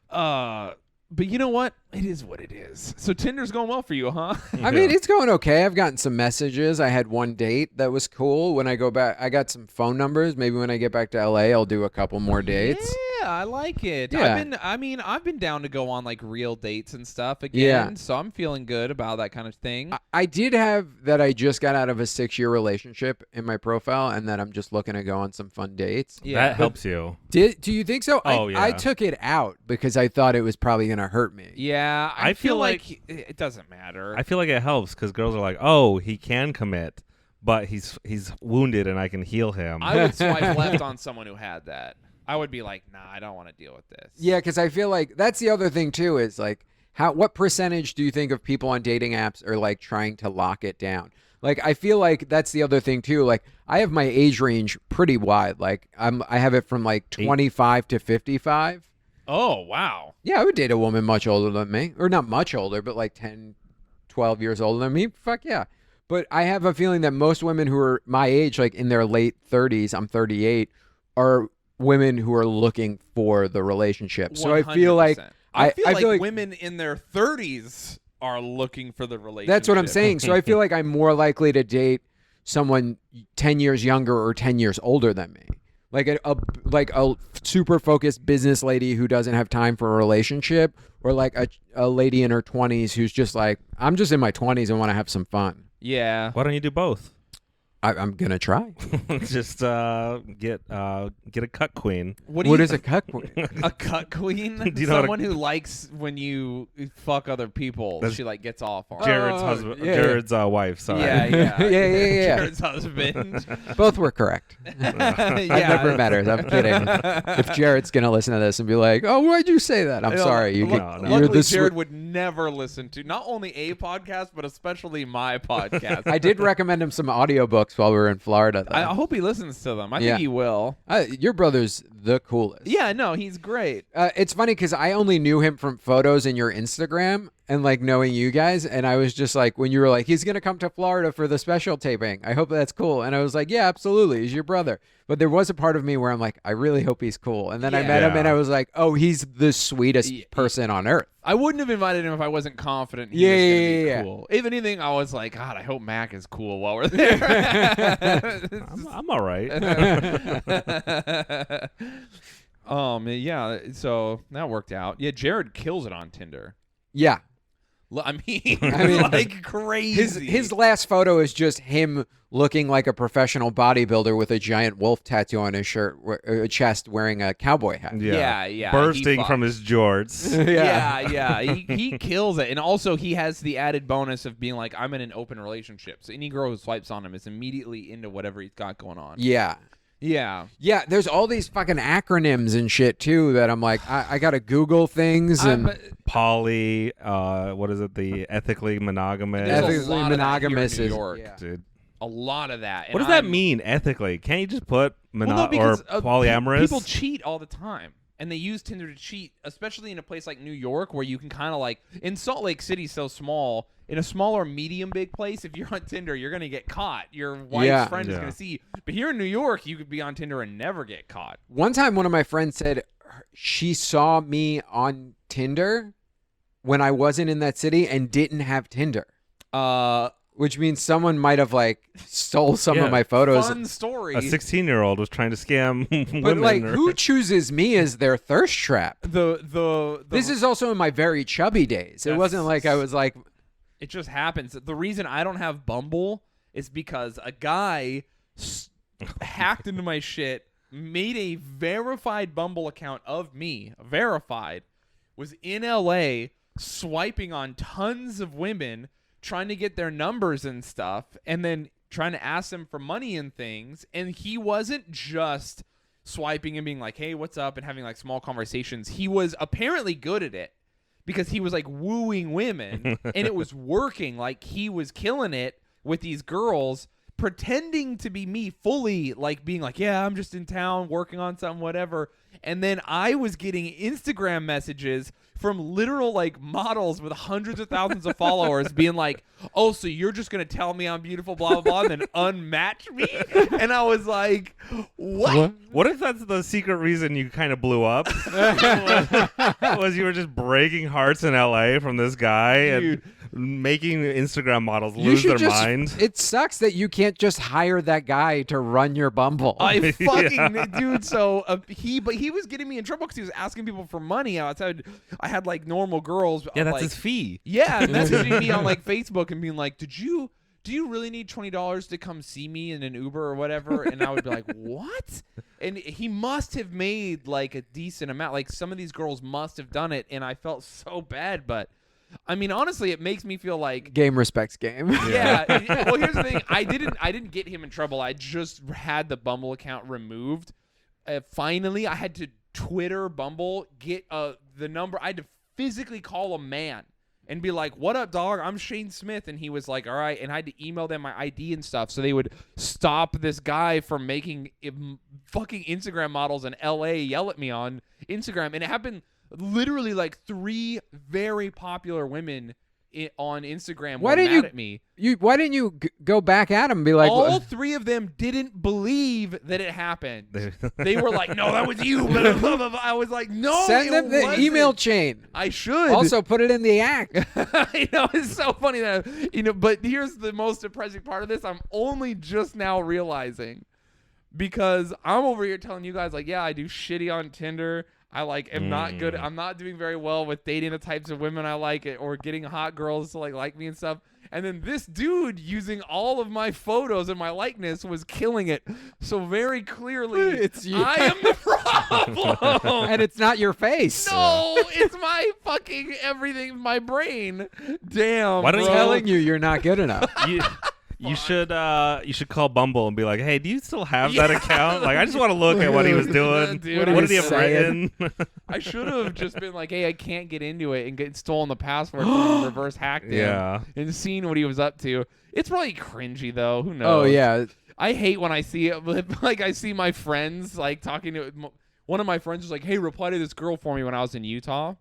But you know what? It is what it is. So Tinder's going well for you, huh? I mean, it's going okay. I've gotten some messages. I had one date that was cool. When I go back, I got some phone numbers. Maybe when I get back to LA, I'll do a couple more dates. Yeah, I like it. Yeah. I've been down to go on like real dates and stuff again. Yeah. So I'm feeling good about that kind of thing. I did have that I just got out of a 6-year relationship in my profile and that I'm just looking to go on some fun dates. Yeah. That helps you. Do you think so? Oh, I yeah. took it out because I thought it was probably going to hurt me. Yeah, I feel like it doesn't matter. I feel like it helps because girls are like, oh, he can commit, but he's wounded and I can heal him. I would swipe left on someone who had that. I would be like, nah, I don't want to deal with this. Yeah, because I feel like that's the other thing too is like what percentage do you think of people on dating apps are like trying to lock it down? Like I feel like that's the other thing too. Like I have my age range pretty wide. Like I have it from like 25 to 55. Oh, wow. Yeah, I would date a woman much older than me. Or not much older, but like 10, 12 years older than me. Fuck yeah. But I have a feeling that most women who are my age, like in their late 30s, I'm 38, are women who are looking for the relationship. So I feel like 100%. I feel like women in their 30s are looking for the relationship. that's what I'm saying. So I feel like I'm more likely to date someone 10 years younger or 10 years older than me. Like a super focused business lady who doesn't have time for a relationship, or like a lady in her 20s who's just like, I'm just in my 20s and want to have some fun. Yeah. Why don't you do both? I'm gonna try. Just get a cut queen. What is a cut queen? A cut queen? Do you know Someone who likes when you fuck other people. She like gets off on. Jared's husband. yeah. Jared's wife. Sorry. Yeah. Yeah. Jared's husband. Both were correct. It never matters. I'm kidding. If Jared's gonna listen to this and be like, "Oh, why'd you say that?" I'm sorry. Luckily, Jared would never listen to not only a podcast but especially my podcast. I did recommend him some audiobooks while we were in Florida, though. I hope he listens to them. I think he will. Your brother's the coolest. Yeah, no, he's great. It's funny because I only knew him from photos in your Instagram and like knowing you guys. And I was just like, when you were like, he's going to come to Florida for the special taping. I hope that's cool. And I was like, yeah, absolutely. He's your brother. But there was a part of me where I'm like, I really hope he's cool. And then I met him and I was like, oh, he's the sweetest person on earth. I wouldn't have invited him if I wasn't confident he was going to be cool. If anything, I was like, God, I hope Mac is cool while we're there. I'm all right. Yeah, so that worked out. Yeah, Jared kills it on Tinder. Yeah. I mean like crazy. His last photo is just him looking like a professional bodybuilder with a giant wolf tattoo on his chest, wearing a cowboy hat. Yeah. Bursting from his jorts. Yeah. He kills it. And also he has the added bonus of being like, I'm in an open relationship. So any girl who swipes on him is immediately into whatever he's got going on. Yeah. Yeah. Yeah, there's all these fucking acronyms and shit too that I'm like, I gotta Google things and poly, what is it? The ethically monogamous. Ethically monogamous in New York, dude. A lot of that. What does that mean ethically? Can't you just put or polyamorous? People cheat all the time. And they use Tinder to cheat, especially in a place like New York, where you can kind of like, in Salt Lake City, so small, in a smaller, medium big place, if you're on Tinder, you're going to get caught. Your wife's friend is going to see you. But here in New York, you could be on Tinder and never get caught. One time, one of my friends said she saw me on Tinder when I wasn't in that city and didn't have Tinder. Which means someone might have like stole some of my photos. Fun story. A 16-year-old was trying to scam women. But like, who chooses me as their thirst trap? This is also in my very chubby days. It wasn't like I was like. It just happens. The reason I don't have Bumble is because a guy hacked into my shit, made a verified Bumble account of me, verified, was in LA swiping on tons of women, trying to get their numbers and stuff, and then trying to ask them for money and things. And he wasn't just swiping and being like, hey, what's up, and having like small conversations. He was apparently good at it because he was like wooing women and it was working. Like he was killing it with these girls, pretending to be me fully, like being like, yeah, I'm just in town working on something, whatever. And then I was getting Instagram messages from literal like models with hundreds of thousands of followers being like, oh, so you're just going to tell me I'm beautiful, blah, blah, blah, and then unmatch me? And I was like, what? What if that's the secret reason you kind of blew up? was you were just breaking hearts in LA from this guy Dude. and making Instagram models lose their mind? It sucks that you can't just hire that guy to run your Bumble. I fucking dude. So he was getting me in trouble because he was asking people for money outside. I had like normal girls. Yeah, that's like, his fee. Yeah, messaging me on like Facebook and being like, do you really need $20 to come see me in an Uber or whatever? And I would be like, what? And he must have made like a decent amount. Like some of these girls must have done it, and I felt so bad. But I mean, honestly, it makes me feel like game respects game. Yeah. Well, here's the thing. I didn't get him in trouble. I just had the Bumble account removed. Finally, I had to Twitter Bumble, get the number. I had to physically call a man and be like, what up, dog? I'm Shayne Smith. And he was like, all right. And I had to email them my ID and stuff so they would stop this guy from making fucking Instagram models in LA yell at me on Instagram. And it happened literally like 3 very popular women on Instagram Why were didn't mad you- at me. Why didn't you go back at him and be like, All three of them didn't believe that it happened. They were like, "No, that was you." Blah, blah, blah, blah. I was like, "No, send it them the wasn't." email chain. I should Also, put it in the act. I know, it's so funny that but here's the most depressing part of this. I'm only just now realizing, because I'm over here telling you guys like, yeah, I do shitty on Tinder. I am not good. I'm not doing very well with dating the types of women I like or getting hot girls to like me and stuff. And then this dude using all of my photos and my likeness was killing it. So very clearly, It's you. I am the problem. And it's not your face. No, it's my fucking everything, my brain. Damn. Why don't I'm you- bro. telling you, you're not good enough. You should call Bumble and be like, hey, do you still have that account? Like, I just want to look at what he was doing. Dude, what did he have saying? written? I should have just been like, hey, I can't get into it and get stolen the password from reverse hacked him Yeah. and seen what he was up to. It's probably cringy though. Who knows? Oh yeah. I hate when I see it. Like I see my friends like talking to one of my friends was like, hey, reply to this girl for me when I was in Utah.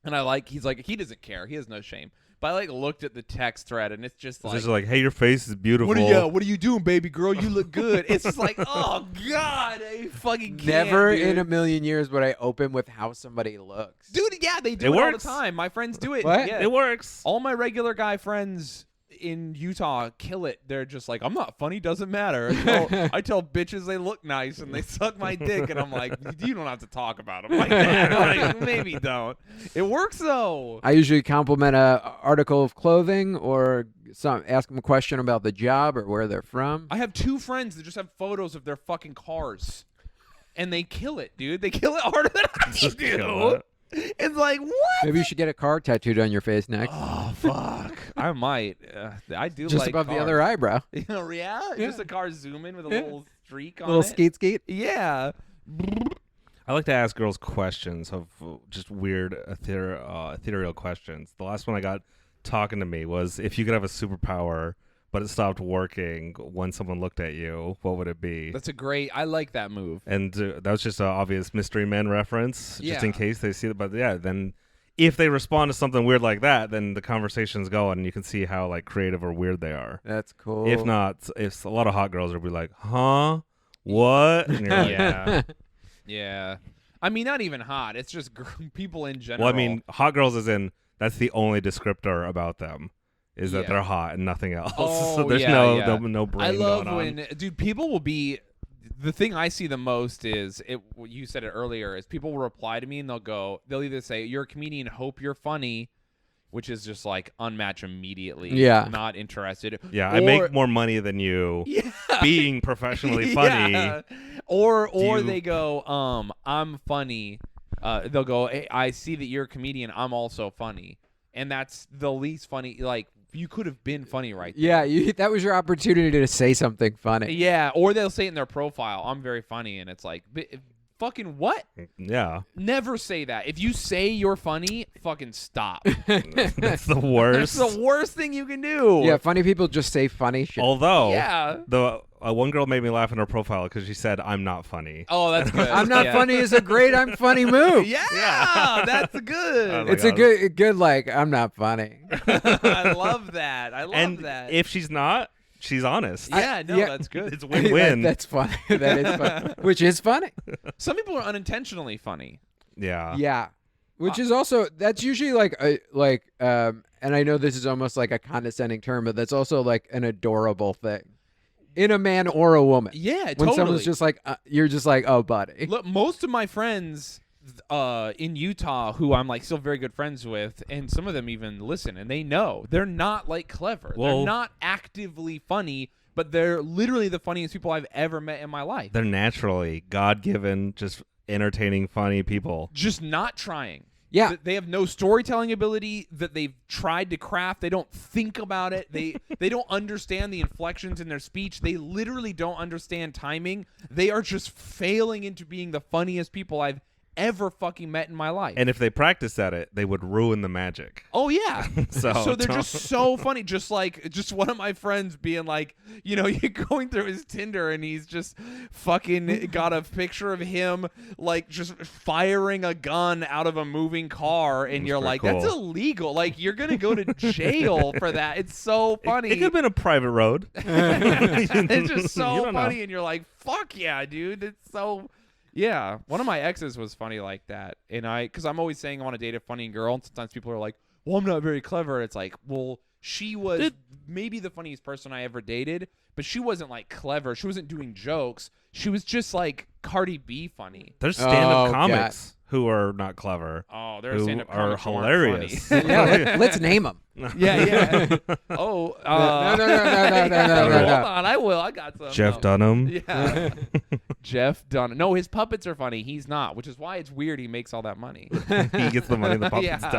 And he's like, he doesn't care. He has no shame. But I looked at the text thread and it's just It's just like, hey, your face is beautiful. what are you doing, baby girl? You look good. It's just like, oh God, I fucking can't, Never dude. in a million years would I open with how somebody looks. Dude, yeah, they do It it all the works. time. My friends do it. What? Yeah. It works. All my regular guy friends in Utah kill it. They're just like, I'm not funny, doesn't matter. I tell bitches they look nice and they suck my dick, and I'm like, you don't have to talk about them like that. Like, maybe don't. It works though. I usually compliment a article of clothing or ask them a question about the job or where they're from. I have two friends that just have photos of their fucking cars, and they kill it, dude. They kill it harder than I Just do. kill it. It's like, what? Maybe you should get a car tattooed on your face next. Oh fuck! I might. I do Just like above the cars. other eyebrow. You know, yeah? Just a car zoom in with a Yeah. little streak A on little it. skeet skeet. Yeah. I like to ask girls questions of just weird ethereal questions. The last one I got talking to me was, if you could have a superpower but it stopped working when someone looked at you, what would it be? That's a great. I like that move. And that was just an obvious Mystery Men reference, just in Yeah. case they see it. But yeah, then if they respond to something weird like that, then the conversation's going, and you can see how creative or weird they are. That's cool. If not, if a lot of hot girls will be like, huh? What? And you're like, Yeah. Yeah. I mean, not even hot. It's just people in general. well, I mean, hot girls is in, that's the only descriptor about them, is that Yeah. they're hot and nothing else. Oh, So there's yeah, no, yeah. no brain I love going on. when, dude, people will be. The thing I see the most is you said it earlier, is people will reply to me and they'll either say, "You're a comedian, hope you're funny," which is just like unmatch immediately. Yeah. Not interested. Yeah, I Or- make more money than you Yeah. being professionally funny. Yeah. Or you- they go, I'm funny. They'll go, hey, I see that you're a comedian. I'm also funny. And that's the least funny. Like, you could have been funny right there. Yeah, that was your opportunity to say something funny. Yeah. Or they'll say it in their profile, I'm very funny. And it's like, fucking what? Yeah. Never say that. If you say you're funny, fucking stop. That's the worst. That's the worst thing you can do. Yeah, funny people just say funny shit. Although, Yeah. the one girl made me laugh in her profile because she said, I'm not funny. Oh, that's good. I'm not Yeah. funny is a great I'm funny move. Yeah, that's good. Oh my It's a God. good like I'm not funny. I love that. I love And that. if she's not, she's honest. yeah, no, yeah. that's good. It's win-win. That's funny. That is funny. Which is funny. Some people are unintentionally funny. Yeah. Yeah. Which is also that's usually and I know this is almost like a condescending term, but that's also like an adorable thing in a man or a woman. Yeah, When totally. someone's just like you're just like, oh buddy. Look, most of my friends in Utah who I'm like still very good friends with, and some of them even listen, and they know they're not like clever. Well- they're not actively funny, but they're literally the funniest people I've ever met in my life. They're naturally God-given, just entertaining, funny people. Just not trying. Yeah. They have no storytelling ability that they've tried to craft. They don't think about it. They don't understand the inflections in their speech. They literally don't understand timing. They are just failing into being the funniest people I've ever fucking met in my life. And if they practiced at it, they would ruin the magic. Oh yeah. So they're just so funny. Just one of my friends being like, you're going through his Tinder and he's just fucking got a picture of him like just firing a gun out of a moving car, and you're like, cool. that's illegal. Like you're gonna go to jail for that. It's so funny. It could have been a private road. It's just so You funny, don't know. and you're like, fuck yeah, dude. It's so. Yeah, one of my exes was funny like that, and because I'm always saying I want to date a funny girl, and sometimes people are like, well, I'm not very clever. It's like, well, she was maybe the funniest person I ever dated, but she wasn't like clever. She wasn't doing jokes. She was just like Cardi B funny. There's stand-up Oh, comics who are not clever. Oh, they're who stand-up are comics who aren't hilarious. funny. Yeah, let's name them. Yeah. Oh, No. hold on, I will. I got some. Jeff No. Dunham. Yeah. Jeff Dunham. No, his puppets are funny. He's not, which is why it's weird he makes all that money. He gets the money, the puppets Yeah.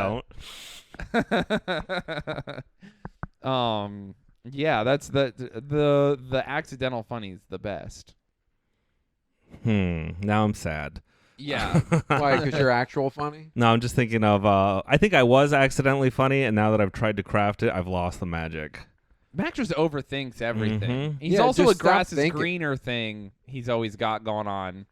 don't. Yeah, that's the accidental funny is the best. Now I'm sad. Yeah. Why? Because you're actual funny? No, I'm just thinking of, I think I was accidentally funny, and now that I've tried to craft it, I've lost the magic. Max just overthinks everything. Mhm. He's Yeah, also a just stop grass is thinking. greener thing he's always got going on.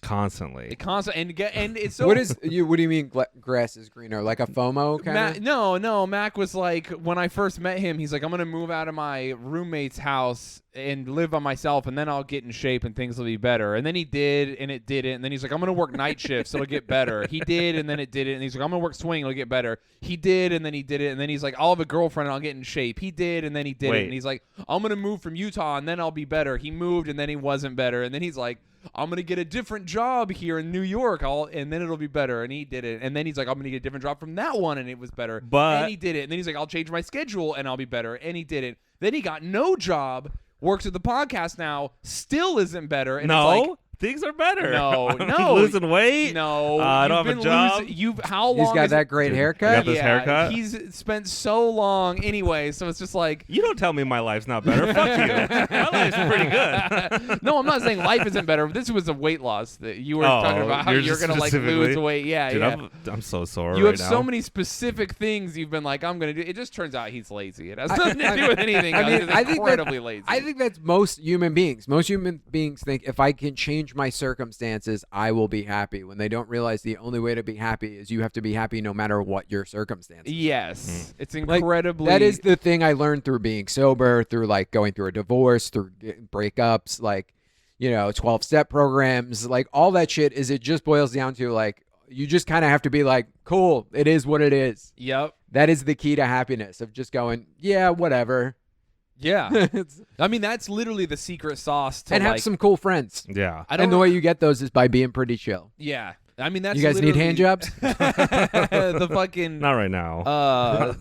Constantly. And it's so What do you mean grass is greener? Like a FOMO kind of? No. Mac was like, when I first met him, he's like, I'm gonna move out of my roommate's house and live by myself, and then I'll get in shape and things will be better. And then he did, and it didn't. And then he's like, I'm gonna work night shifts, it'll get better. He did, and then it didn't. And he's like, I'm gonna work swing, it'll get better. He did, and then he did it. And then he's like, I'll have a girlfriend and I'll get in shape. He did, and then he did it. And he's like, I'm gonna move from Utah and then I'll be better. He moved and then he wasn't better. And then he's like, I'm gonna get a different job here in New York, and then it'll be better. And he did it. And then he's like, I'm gonna get a different job from that one, and it was better. But- and he did it. And then he's like, I'll change my schedule and I'll be better. And he did it. Then he got no job, works at the podcast now, still isn't better. And No, it's like, things are better. No, I'm no. losing weight. no, I you've don't have a been job. how long? He's got is that great I haircut? got this haircut. He's spent so long anyway, so it's just like. You don't tell me my life's not better. Fuck you. My life's pretty good. No, I'm not saying life isn't better. But this was a weight loss that you were talking about. How you're you're just gonna like specifically- lose weight. Yeah, Dude, yeah. I'm so sore You right have now. so many specific things you've been like, I'm gonna do. It just turns out he's lazy. It has nothing to do with anything. I else. mean, He's I think incredibly lazy. I think that's most human beings. Most human beings think if I can change my circumstances, I will be happy. When they don't realize the only way to be happy is you have to be happy no matter what your circumstances. Yes, it's Like, incredibly. that is the thing I learned through being sober, through like going through a divorce, through breakups, like 12-step programs, like all that shit. Is it just boils down to like you just kind of have to be like, cool, it is what it is. Yep. That is the key to happiness, of just going, yeah, whatever. Yeah. I mean, that's literally the secret sauce to And have like, some cool friends. Yeah. I don't And the way you get those is by being pretty chill. Yeah. I mean, that's You guys need hand literally- jobs? The fucking Not right now.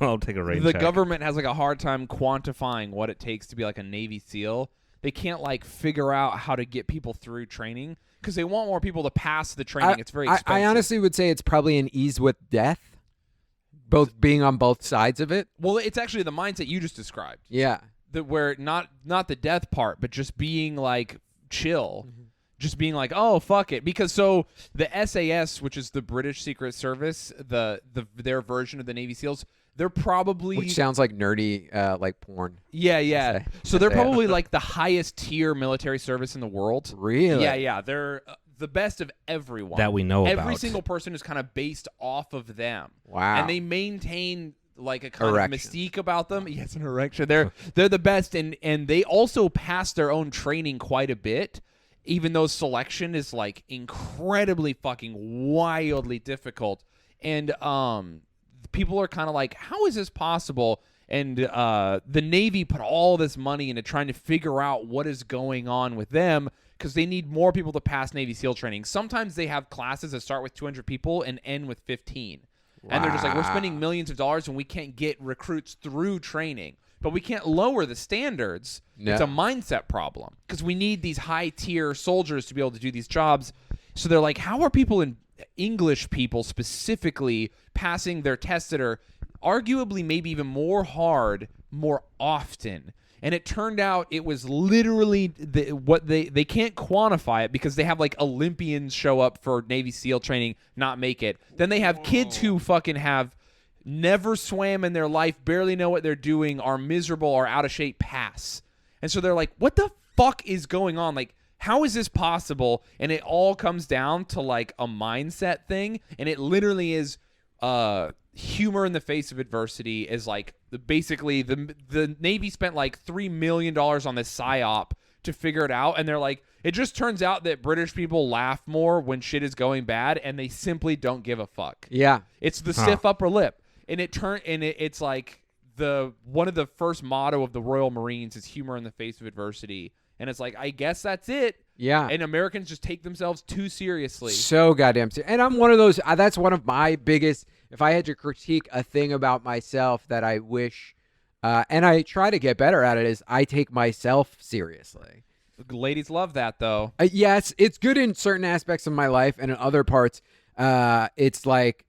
I'll take a rain the check. government has like a hard time quantifying what it takes to be like a Navy SEAL. They can't like figure out how to get people through training because they want more people to pass the training. It's very expensive. I honestly would say it's probably an ease with death, both being on both sides of it. well, it's actually the mindset you just described. Yeah. Where not the death part, but just being like chill. Mm-hmm. Just being like, oh, fuck it. Because so the SAS, which is the British Secret Service, their version of the Navy SEALs, they're probably Which sounds like nerdy, like porn. yeah. SA. So they're SAS. probably like the highest tier military service in the world. Really? Yeah. They're the best of everyone That we know Every about. single person is kind of based off of them. Wow. And they maintain like a kind Erection. of mystique about them. Yes, an erection. They're the best, and they also pass their own training quite a bit. Even though selection is like incredibly fucking wildly difficult, and people are kind of like, how is this possible? And the Navy put all this money into trying to figure out what is going on with them because they need more people to pass Navy SEAL training. Sometimes they have classes that start with 200 people and end with 15. And they're just like, we're spending millions of dollars and we can't get recruits through training. But we can't lower the standards. No. It's a mindset problem because we need these high-tier soldiers to be able to do these jobs. So they're like, how are people in English people specifically passing their tests that are arguably maybe even more hard more often? And it turned out it was literally what they can't quantify it because they have like Olympians show up for Navy SEAL training, not make it. Then they have kids who fucking have never swam in their life, barely know what they're doing, are miserable, or out of shape, pass. And so they're like, what the fuck is going on? Like, how is this possible? And it all comes down to like a mindset thing. And it literally is humor in the face of adversity is like basically the Navy spent like $3 million on this psyop to figure it out. And they're like, it just turns out that British people laugh more when shit is going bad and they simply don't give a fuck. Yeah. It's the stiff upper lip. And it's like one of the first motto of the Royal Marines is humor in the face of adversity. And it's like, I guess that's it. Yeah. And Americans just take themselves too seriously. So goddamn serious. And I'm one of those, that's one of my biggest, if I had to critique a thing about myself that I wish, and I try to get better at it, is I take myself seriously. Ladies love that, though. Yes, it's good in certain aspects of my life, and in other parts, it's like,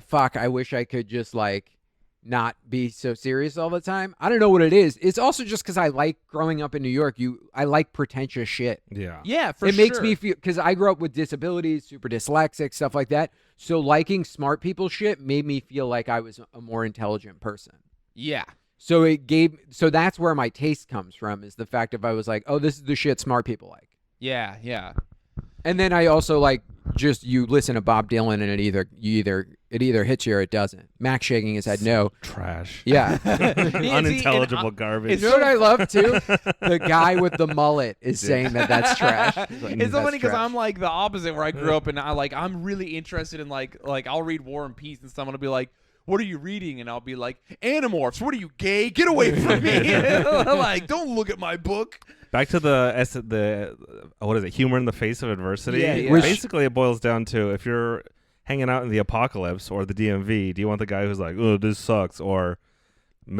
fuck, I wish I could just like not be so serious all the time. I don't know what it is. It's also just because I like growing up in New York. I like pretentious shit. Yeah. Yeah, for It sure. makes me feel, because I grew up with disabilities, super dyslexic, stuff like that. So liking smart people shit made me feel like I was a more intelligent person. Yeah. So that's where my taste comes from, is the fact of I was like, oh, this is the shit smart people like. Yeah, yeah. And then I also like just you listen to Bob Dylan and it either hits you or it doesn't. Max shaking his head no. Trash. Yeah. Unintelligible garbage. You know what I love too? The guy with the mullet is saying that's trash. It's so funny because trash. I'm like the opposite where I grew up and I'm really interested in like I'll read War and Peace and someone will be like, what are you reading? And I'll be like, Animorphs. What are you, gay? Get away from me. Like, don't look at my book. Back to the what is it? Humor in the face of adversity. Yeah, yeah. Basically, it boils down to if you're hanging out in the apocalypse or the DMV, do you want the guy who's like, "Oh, this sucks," or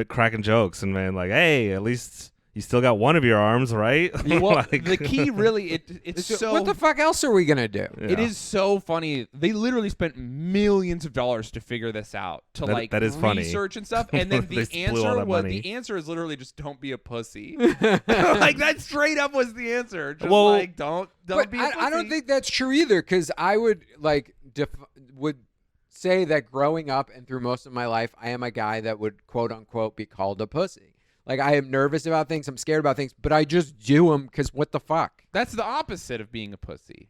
cracking jokes and man, like, "Hey, at least you still got one of your arms, right?" Well, Like- the key really it's so what the fuck else are we gonna do? Yeah. It is so funny. They literally spent millions of dollars to figure this out, to That is funny. research and stuff. And then They the blew all answer that was money. the answer is literally just don't be a pussy. Like that straight up was the answer. Just Well, like don't But be a pussy. I don't think that's true either, because I would like would say that growing up and through most of my life, I am a guy that would quote unquote be called a pussy. Like I am nervous about things, I'm scared about things, but I just do them because what the fuck? that's the opposite of being a pussy.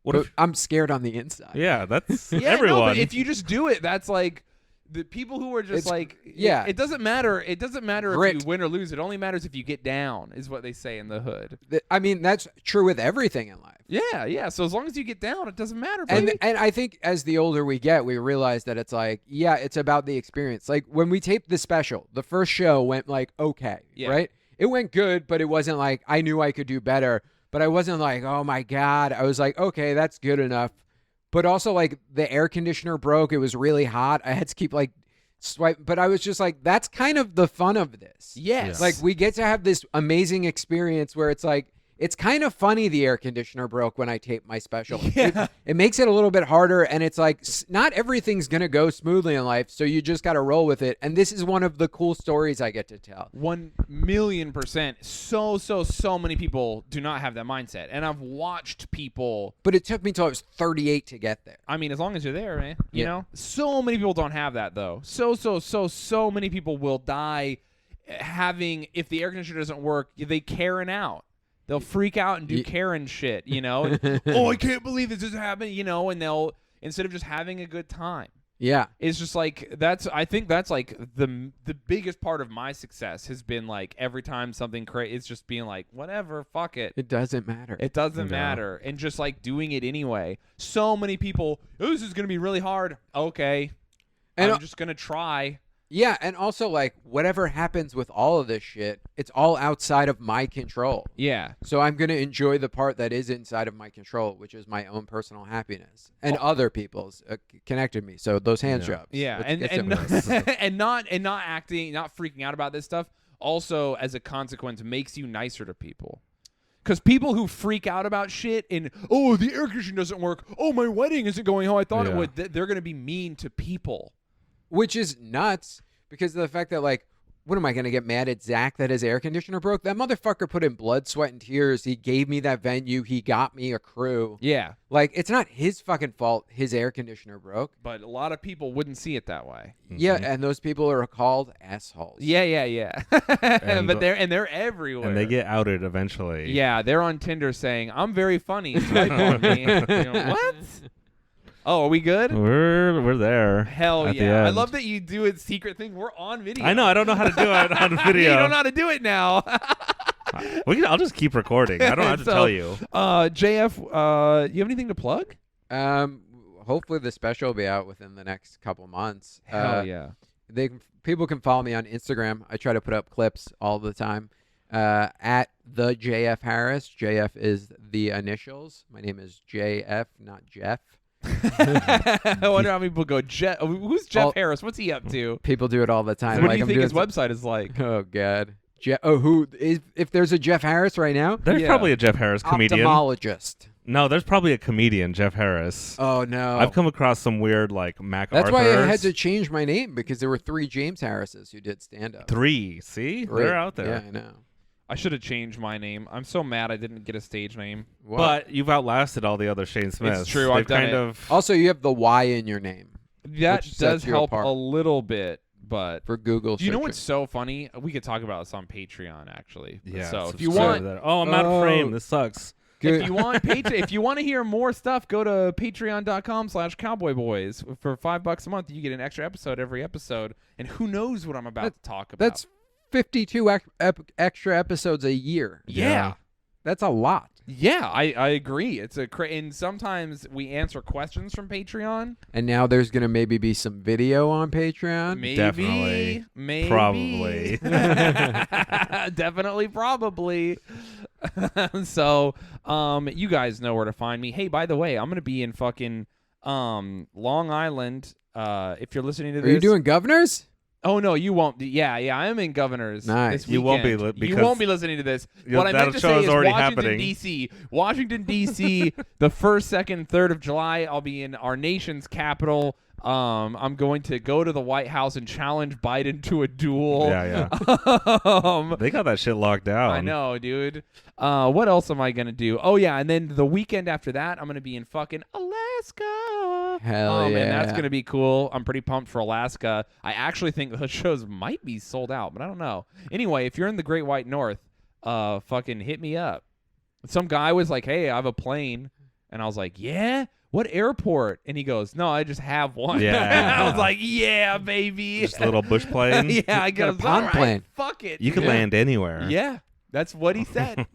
What But if? I'm scared on the inside. Yeah, that's Yeah, everyone. no, but if you just do it, that's like the people who are just It's- like, yeah. it doesn't matter. It doesn't matter if Grit. you win or lose. It only matters if you get down, is what they say in the hood. I mean, that's true with everything in life. Yeah, yeah. So as long as you get down, it doesn't matter. And baby. I think as the older we get, we realize that it's like, yeah, it's about the experience. Like when we taped the special, the first show went like okay, Yeah. right? It went good, but it wasn't like I knew I could do better. But I wasn't like, oh my God. I was like, okay, that's good enough. But also like the air conditioner broke. It was really hot. I had to keep like swipe. But I was just like, that's kind of the fun of this. yes, Like we get to have this amazing experience where it's like, it's kind of funny the air conditioner broke when I taped my special. Yeah. It makes it a little bit harder, and it's like not everything's going to go smoothly in life, so you just got to roll with it. And this is one of the cool stories I get to tell. 1,000,000%. So many people do not have that mindset. And I've watched people, But it took me till I was 38 to get there. I mean, as long as you're there, man, you Yeah. know? So many people don't have that, though. So many people will die having, if the air conditioner doesn't work, they Karen out. They'll freak out and do Karen shit, you know? And, oh, I can't believe this is happening, you know? And they'll, instead of just having a good time. Yeah. It's just like I think that's like the biggest part of my success has been like every time something it's just being like whatever, fuck it. It doesn't matter. It doesn't No. matter, and just like doing it anyway. So many people, oh, this is gonna be really hard. Okay, And I'm just gonna try. Yeah, and also like whatever happens with all of this shit, it's all outside of my control. Yeah, So I'm going to enjoy the part that is inside of my control, which is my own personal happiness and other people's connected me. So those hand jobs. yeah, Let's and get and to it. and not acting, not freaking out about this stuff. Also, as a consequence, makes you nicer to people. Because people who freak out about shit and, oh, the air conditioning doesn't work. Oh, my wedding isn't going how I thought it Yeah. would. They're going to be mean to people. Which is nuts because of the fact that like what am I going to get mad at Zach that his air conditioner broke? That motherfucker put in blood, sweat, and tears. He gave me that venue. He got me a crew. Yeah, Like, it's not his fucking fault his air conditioner broke. but a lot of people wouldn't see it that way. Yeah, and those people are called assholes. Yeah. And- but they're everywhere. And they get outed eventually. Yeah, they're on Tinder saying, "I'm very funny. Swipe on me." You know, what? Oh, are we good? We're there. Hell at the yeah! I end. love that you do it secret thing. We're on video. I know. I don't know how to do it on You video. don't know how to do it now. I'll just keep recording. I don't have to So, tell you. JF, you have anything to plug? Hopefully the special will be out within the next couple months. Hell yeah. People can follow me on Instagram. I try to put up clips all the time. At the JF Harris. JF is the initials. My name is JF, not Jeff. I wonder how many people go, Jeff. Who's Jeff All- Harris? What's he up to? People do it all the time. What like do you I'm think doing his website is like? Oh God. Who is? If there's a Jeff Harris right now, There's Yeah. probably a Jeff Harris comedian. ophthalmologist. No, there's probably a comedian, Jeff Harris. Oh no. I've come across some weird like That's why I had MacArthur's. to change my name because there were 3 James Harrises who did stand up. 3. See, they're out there. Yeah, I know. I should have changed my name. I'm so mad I didn't get a stage name. What? But you've outlasted all the other Shane Smiths. true, They've I've done kind it. of. Also, you have the Y in your name That Which sets does you help apart. a little bit, but for Google. do you know searching. what's so funny? We could talk about this on Patreon, actually. Yeah. So if you subscribe want, to that. Oh, I'm out of frame. This sucks. Good. if you want, if you want to hear more stuff, go to patreon.com/cowboyboys. For $5 a month, you get an extra episode every episode, and who knows what I'm about to talk about. That's 52 extra episodes a year. yeah. That's a lot. Yeah, I agree. It's and sometimes we answer questions from Patreon. And now there's gonna maybe be some video on Patreon. Maybe, Definitely. maybe, Probably. definitely, probably. So, you guys know where to find me. Hey, by the way, I'm gonna be in fucking Long Island. If you're listening to this, Are you doing Governors? Oh no, you won't. Yeah, I am in Governors. Nice. This You won't be weekend. because you won't be listening to this. What I that meant to show say is is already Washington happening. D.C. Washington D.C. the 1st, 2nd, 3rd of July. I'll be in our nation's capital. I'm going to go to the White House and challenge Biden to a duel. Yeah. um, They got that shit locked down. I know, dude. What else am I gonna do? Oh yeah, and then the weekend after that, I'm gonna be in fucking Alaska. Hell And that's yeah. gonna be cool. I'm pretty pumped for Alaska. I actually think those shows might be sold out, but I don't know. Anyway, if you're in the Great White North, fucking hit me up. Some guy was like, "Hey, I have a plane," and I was like, "Yeah." What airport? And he goes, "No, I just have one." Yeah. I was like, "Yeah, baby." Just a little bush plane. Yeah, I Got a goes, pond "All right, plane. fuck it. You can dude." land anywhere. Yeah, that's what he said.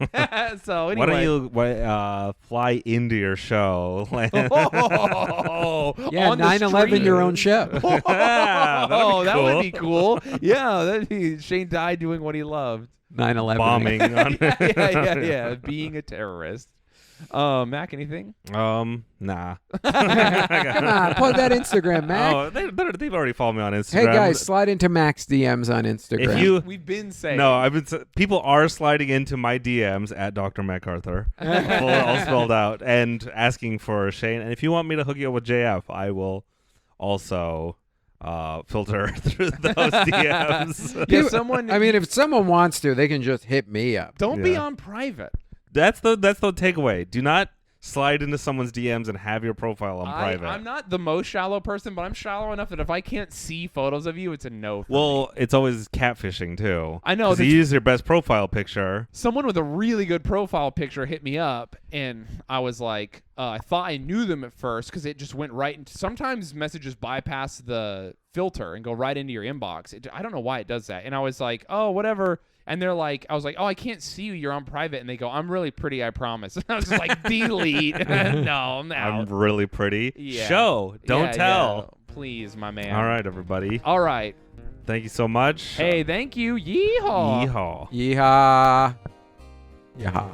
So anyway, Why don't you fly into your show? Land. Oh, Yeah, on the 9/11 street. your own show. Oh, That'd be that would be cool. Yeah, that'd be Shane died doing what he loved. 9/11. Bombing on yeah, being a terrorist. Mac, anything? Nah. Come on, plug that Instagram, Mac. Oh, they've already followed me on Instagram. Hey guys, slide into Mac's DMs on Instagram. if you We've been saying. no, people are sliding into my DMs at Dr. MacArthur, all spelled out, and asking for Shane. And if you want me to hook you up with JF, I will also filter through those DMs. Yeah, someone. I mean, if someone wants to, they can just hit me up. don't be Yeah. on private. That's the takeaway. Do not slide into someone's DMs and have your profile on private. I'm not the most shallow person, but I'm shallow enough that if I can't see photos of you, it's a no. For me. Well, it's always catfishing too. I know, 'Cause you that's- use your best profile picture. Someone with a really good profile picture hit me up, and I was like, I thought I knew them at first because it just went right into. Sometimes messages bypass the filter and go right into your inbox. I don't know why it does that. And I was like, oh, whatever. And they're like, I was like, oh, I can't see you. You're on private. And they go, I'm really pretty, I promise. And I was just like, delete. No, I'm out. I'm really pretty. Yeah. Show, don't Yeah, tell. yeah. Please, my man. All right, everybody. All right. Thank you so much. Hey, thank you. Yeehaw. Yeehaw. Yeehaw. Yeehaw.